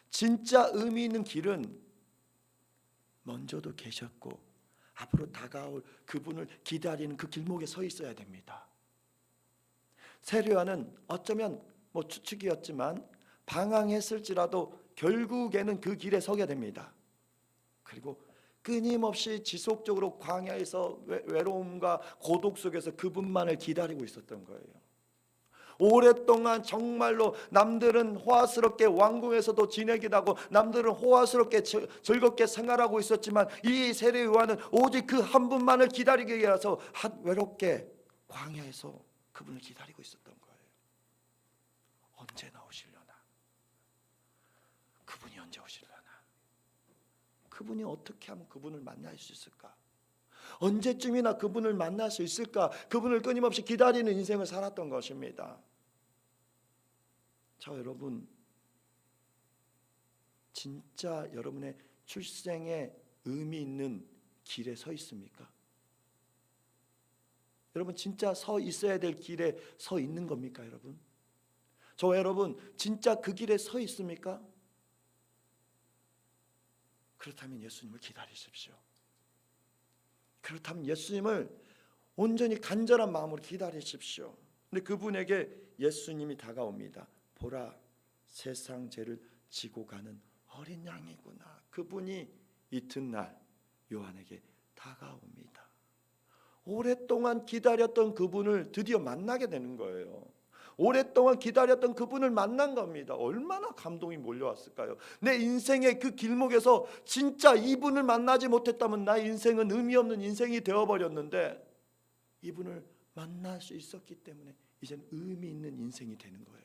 진짜 의미 있는 길은 먼저도 계셨고 앞으로 다가올 그분을 기다리는 그 길목에 서 있어야 됩니다. 세례요한은 어쩌면 추측이었지만 방황했을지라도 결국에는 그 길에 서게 됩니다. 그리고 끊임없이 지속적으로 광야에서 외로움과 고독 속에서 그분만을 기다리고 있었던 거예요. 오랫동안 정말로 남들은 호화스럽게 왕궁에서도 지내기도 하고 남들은 호화스럽게 즐겁게 생활하고 있었지만 이 세례 요한은 오직 그 한 분만을 기다리기 위해서 외롭게 광야에서 그분을 기다리고 있었던 거예요. 언제 나오시려나? 그분이 언제 오시려나? 그분이 어떻게 하면 그분을 만날 수 있을까? 언제쯤이나 그분을 만날 수 있을까? 그분을 끊임없이 기다리는 인생을 살았던 것입니다. 저 여러분, 진짜 여러분의 출생에 의미 있는 길에 서 있습니까? 여러분 진짜 서 있어야 될 길에 서 있는 겁니까, 여러분? 저 여러분 진짜 그 길에 서 있습니까? 그렇다면 예수님을 기다리십시오. 그렇다면 예수님을 온전히 간절한 마음으로 기다리십시오. 근데 그분에게 예수님이 다가옵니다. 보라, 세상 죄를 지고 가는 어린 양이구나. 그분이 이튿날 요한에게 다가옵니다. 오랫동안 기다렸던 그분을 드디어 만나게 되는 거예요. 오랫동안 기다렸던 그분을 만난 겁니다. 얼마나 감동이 몰려왔을까요? 내 인생의 그 길목에서 진짜 이분을 만나지 못했다면 나의 인생은 의미 없는 인생이 되어버렸는데 이분을 만날 수 있었기 때문에 이제는 의미 있는 인생이 되는 거예요.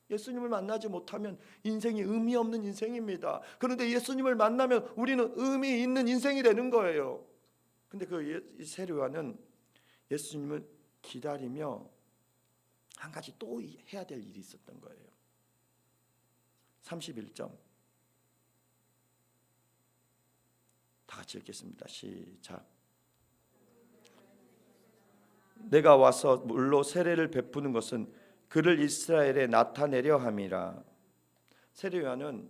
예수님을 만나지 못하면 인생이 의미 없는 인생입니다. 그런데 예수님을 만나면 우리는 의미 있는 인생이 되는 거예요. 근데 그 세례 요한은 예수님을 기다리며 한 가지 또 해야 될 일이 있었던 거예요. 31점 다 같이 읽겠습니다. 시작. 내가 와서 물로 세례를 베푸는 것은 그를 이스라엘에 나타내려 함이라. 세례 요한은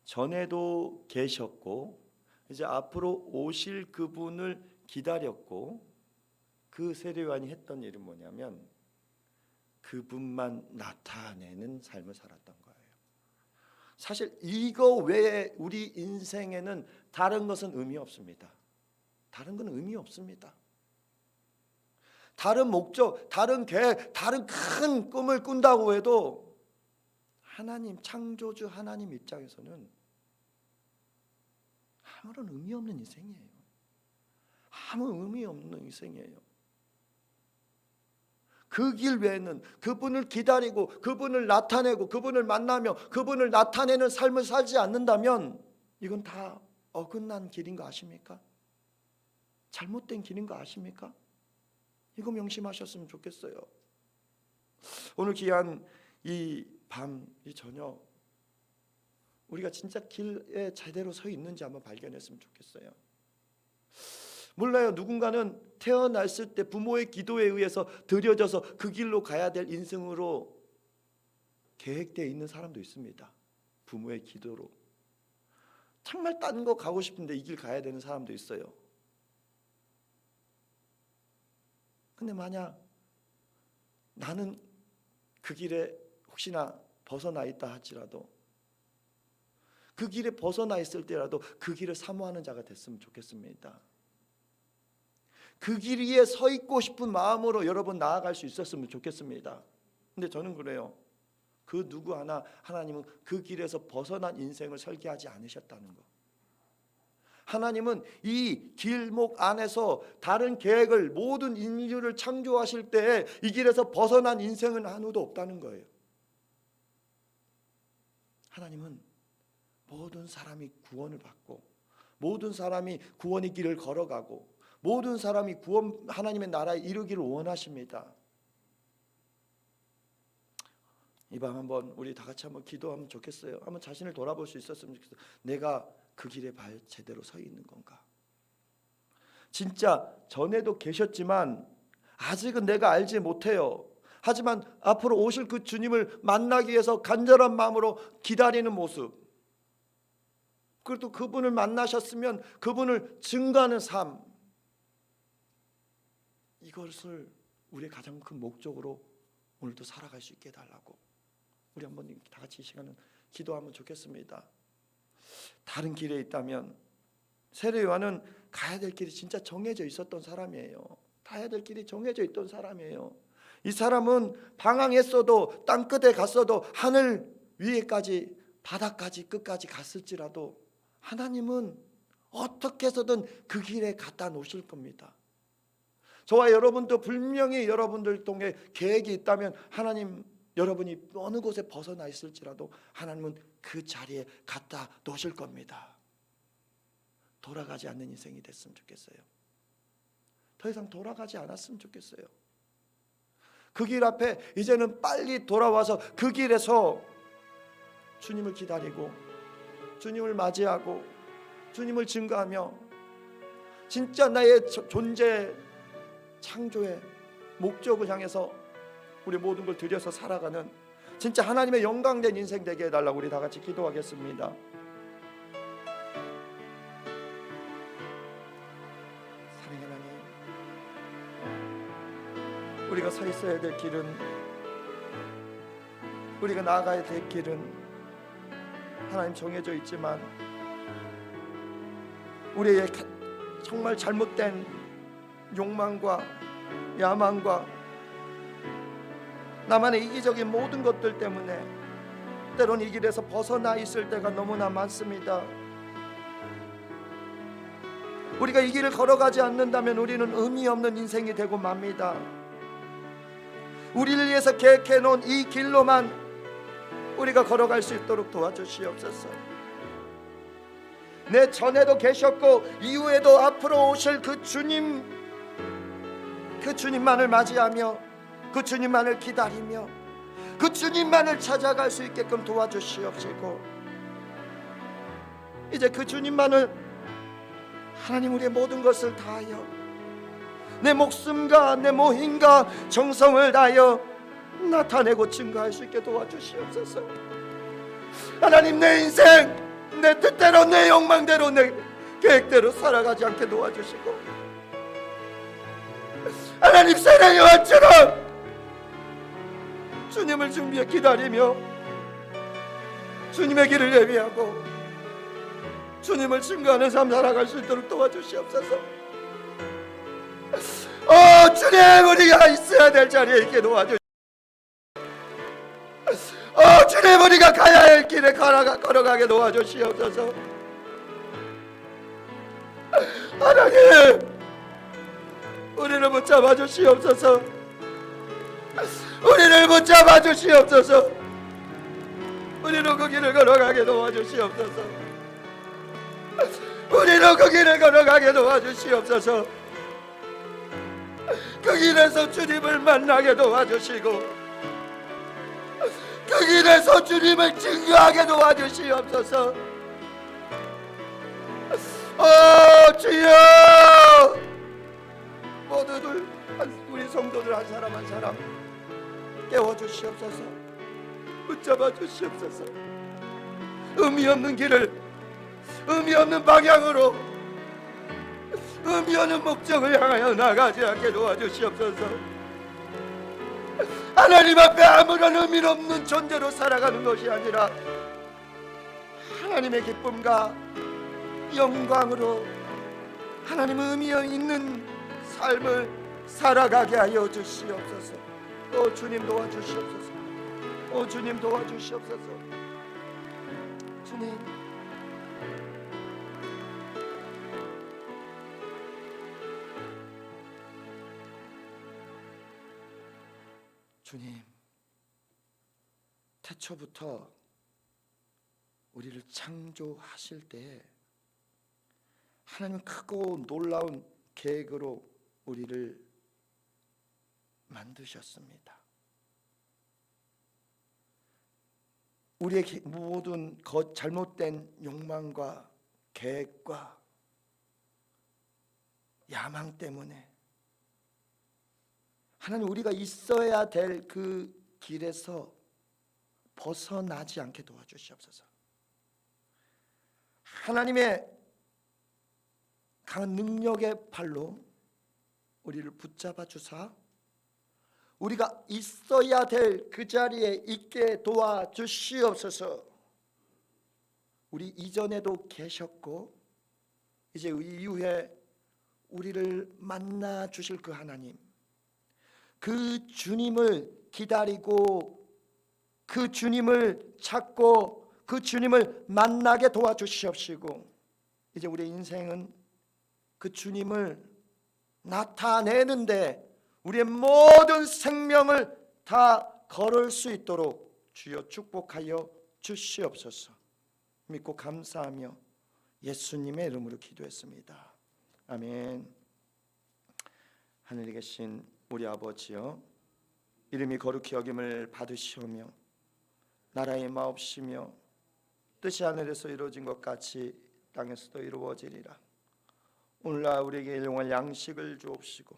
전에도 계셨고 이제 앞으로 오실 그분을 기다렸고 그 세례 요한이 했던 일은 뭐냐면 그분만 나타내는 삶을 살았던 거예요. 사실 이거 외에 우리 인생에는 다른 것은 의미 없습니다. 다른 건 의미 없습니다. 다른 목적, 다른 계획, 다른 큰 꿈을 꾼다고 해도 하나님, 창조주 하나님 입장에서는 아무런 의미 없는 인생이에요. 아무 의미 없는 인생이에요. 그 길 외에는 그분을 기다리고 그분을 나타내고 그분을 만나며 그분을 나타내는 삶을 살지 않는다면 이건 다 어긋난 길인 거 아십니까? 잘못된 길인 거 아십니까? 이거 명심하셨으면 좋겠어요. 오늘 귀한 이 밤, 이 저녁 우리가 진짜 길에 제대로 서 있는지 한번 발견했으면 좋겠어요. 몰라요. 누군가는 태어났을 때 부모의 기도에 의해서 들여져서 그 길로 가야 될 인생으로 계획되어 있는 사람도 있습니다. 부모의 기도로 정말 딴 거 가고 싶은데 이 길 가야 되는 사람도 있어요. 근데 만약 나는 그 길에 혹시나 벗어나 있다 할지라도 그 길에 벗어나 있을 때라도 그 길을 사모하는 자가 됐으면 좋겠습니다. 그 길 위에 서 있고 싶은 마음으로 여러분 나아갈 수 있었으면 좋겠습니다. 근데 저는 그래요. 그 누구 하나 하나님은 그 길에서 벗어난 인생을 설계하지 않으셨다는 거. 하나님은 이 길목 안에서 다른 계획을, 모든 인류를 창조하실 때에 이 길에서 벗어난 인생은 아무도 없다는 거예요. 하나님은 모든 사람이 구원을 받고, 모든 사람이 구원의 길을 걸어가고, 모든 사람이 하나님의 나라에 이르기를 원하십니다. 이 밤 한번 우리 다 같이 한번 기도하면 좋겠어요. 한번 자신을 돌아볼 수 있었으면 좋겠어요. 내가 그 길에 제대로 서 있는 건가? 진짜 전에도 계셨지만 아직은 내가 알지 못해요. 하지만 앞으로 오실 그 주님을 만나기 위해서 간절한 마음으로 기다리는 모습, 그리고 그분을 만나셨으면 그분을 증거하는 삶, 이것을 우리의 가장 큰 목적으로 오늘도 살아갈 수 있게 해달라고 우리 한번 다 같이 이 시간은 기도하면 좋겠습니다. 다른 길에 있다면, 세례 요한은 가야 될 길이 진짜 정해져 있었던 사람이에요. 가야 될 길이 정해져 있던 사람이에요. 이 사람은 방황했어도, 땅끝에 갔어도, 하늘 위에까지, 바다까지, 끝까지 갔을지라도 하나님은 어떻게 해서든 그 길에 갖다 놓으실 겁니다. 저와 여러분도 분명히 여러분들 통해 계획이 있다면 하나님, 여러분이 어느 곳에 벗어나 있을지라도 하나님은 그 자리에 갖다 놓으실 겁니다. 돌아가지 않는 인생이 됐으면 좋겠어요. 더 이상 돌아가지 않았으면 좋겠어요. 그 길 앞에 이제는 빨리 돌아와서 그 길에서 주님을 기다리고, 주님을 맞이하고, 주님을 증거하며 진짜 나의 존재 창조의 목적을 향해서 우리 모든 걸 들여서 살아가는 진짜 하나님의 영광된 인생 되게 해달라고 우리 다 같이 기도하겠습니다. 사랑의 하나님, 우리가 서 있어야 될 길은, 우리가 나아가야 될 길은 하나님 정해져 있지만 우리의 정말 잘못된 욕망과 야망과 나만의 이기적인 모든 것들 때문에 때론 이 길에서 벗어나 있을 때가 너무나 많습니다. 우리가 이 길을 걸어가지 않는다면 우리는 의미 없는 인생이 되고 맙니다. 우리를 위해서 계획해 놓은 이 길로만 우리가 걸어갈 수 있도록 도와주시옵소서. 내 전에도 계셨고 이후에도 앞으로 오실 그 주님, 그 주님만을 맞이하며 그 주님만을 기다리며 그 주님만을 찾아갈 수 있게끔 도와주시옵시고, 이제 그 주님만을, 하나님, 우리의 모든 것을 다하여 내 목숨과 내 모힘과 정성을 다하여 나타내고 증거할 수 있게 도와주시옵소서. 하나님, 내 인생 내 뜻대로, 내 욕망대로, 내 계획대로 살아가지 않게 도와주시고, 하나님, 세례 요한처럼 주님을 준비해 기다리며 주님의 길을 예비하고 주님을 증거하는 삶 살아갈 수 있도록 도와주시옵소서. 주님, 우리가 있어야 될 자리에 있게 도와주시옵소서. 주님, 우리가 가야 할 길에 걸어가게 도와주시옵소서. 하나님, 우리를 붙잡아 주시옵소서. 우리를 붙잡아 주시옵소서. 우리로 그 길을 걸어가게 도와주시옵소서. 우리로 그 길을 걸어가게 도와주시옵소서. 그 길에서 주님을 만나게 도와주시고 그 길에서 주님을 증거하게 도와주시옵소서. 주여, 모두들, 우리 성도들 한 사람 한 사람 깨워주시옵소서. 붙잡아 주시옵소서. 의미 없는 길을, 의미 없는 방향으로, 의미 없는 목적을 향하여 나가지 않게 도와주시옵소서. 하나님 앞에 아무런 의미 없는 존재로 살아가는 것이 아니라 하나님의 기쁨과 영광으로 하나님 의미 있는 삶을 살아가게 하여 주시옵소서. 주님 도와주시옵소서. 주님 도와주시옵소서. 주님, 주님, 태초부터 우리를 창조하실 때 하나님 크고 놀라운 계획으로 우리를 만드셨습니다. 우리의 모든 잘못된 욕망과 계획과 야망 때문에 하나님 우리가 있어야 될 그 길에서 벗어나지 않게 도와주시옵소서. 하나님의 강한 능력의 팔로 우리를 붙잡아 주사 우리가 있어야 될 그 자리에 있게 도와주시옵소서. 우리 이전에도 계셨고 이제 이후에 우리를 만나 주실 그 하나님, 그 주님을 기다리고 그 주님을 찾고 그 주님을 만나게 도와주시옵시고, 이제 우리의 인생은 그 주님을 나타내는데 우리의 모든 생명을 다 걸을 수 있도록 주여 축복하여 주시옵소서. 믿고 감사하며 예수님의 이름으로 기도했습니다. 아멘. 하늘에 계신 우리 아버지여, 이름이 거룩히 여김을 받으시오며 나라의 마옵시며 뜻이 하늘에서 이루어진 것 같이 땅에서도 이루어지리라. 오늘날 우리에게 일용할 양식을 주옵시고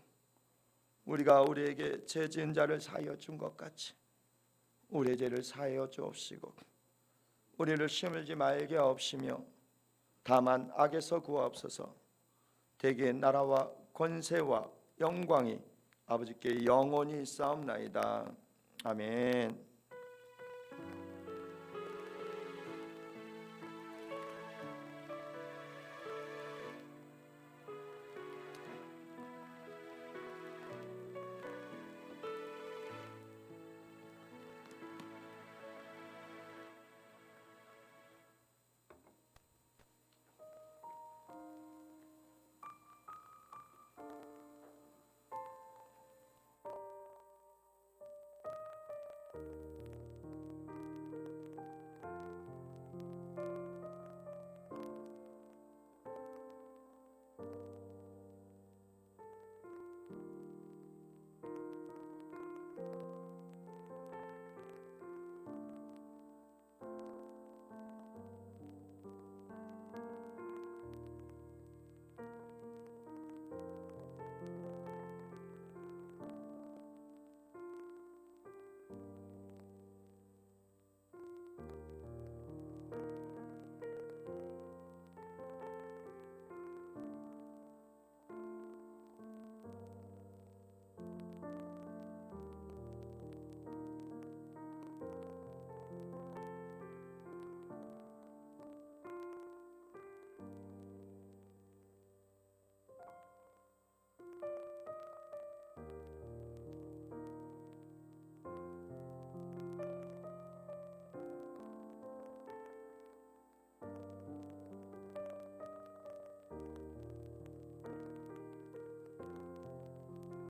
우리가 우리에게 죄 지은 자를 사하여 준 것 같이 우리의 죄를 사하여 주옵시고 우리를 시험에 들지 말게 하옵시며 다만 악에서 구하옵소서. 대개 나라와 권세와 영광이 아버지께 영원히 있사옵나이다. 아멘.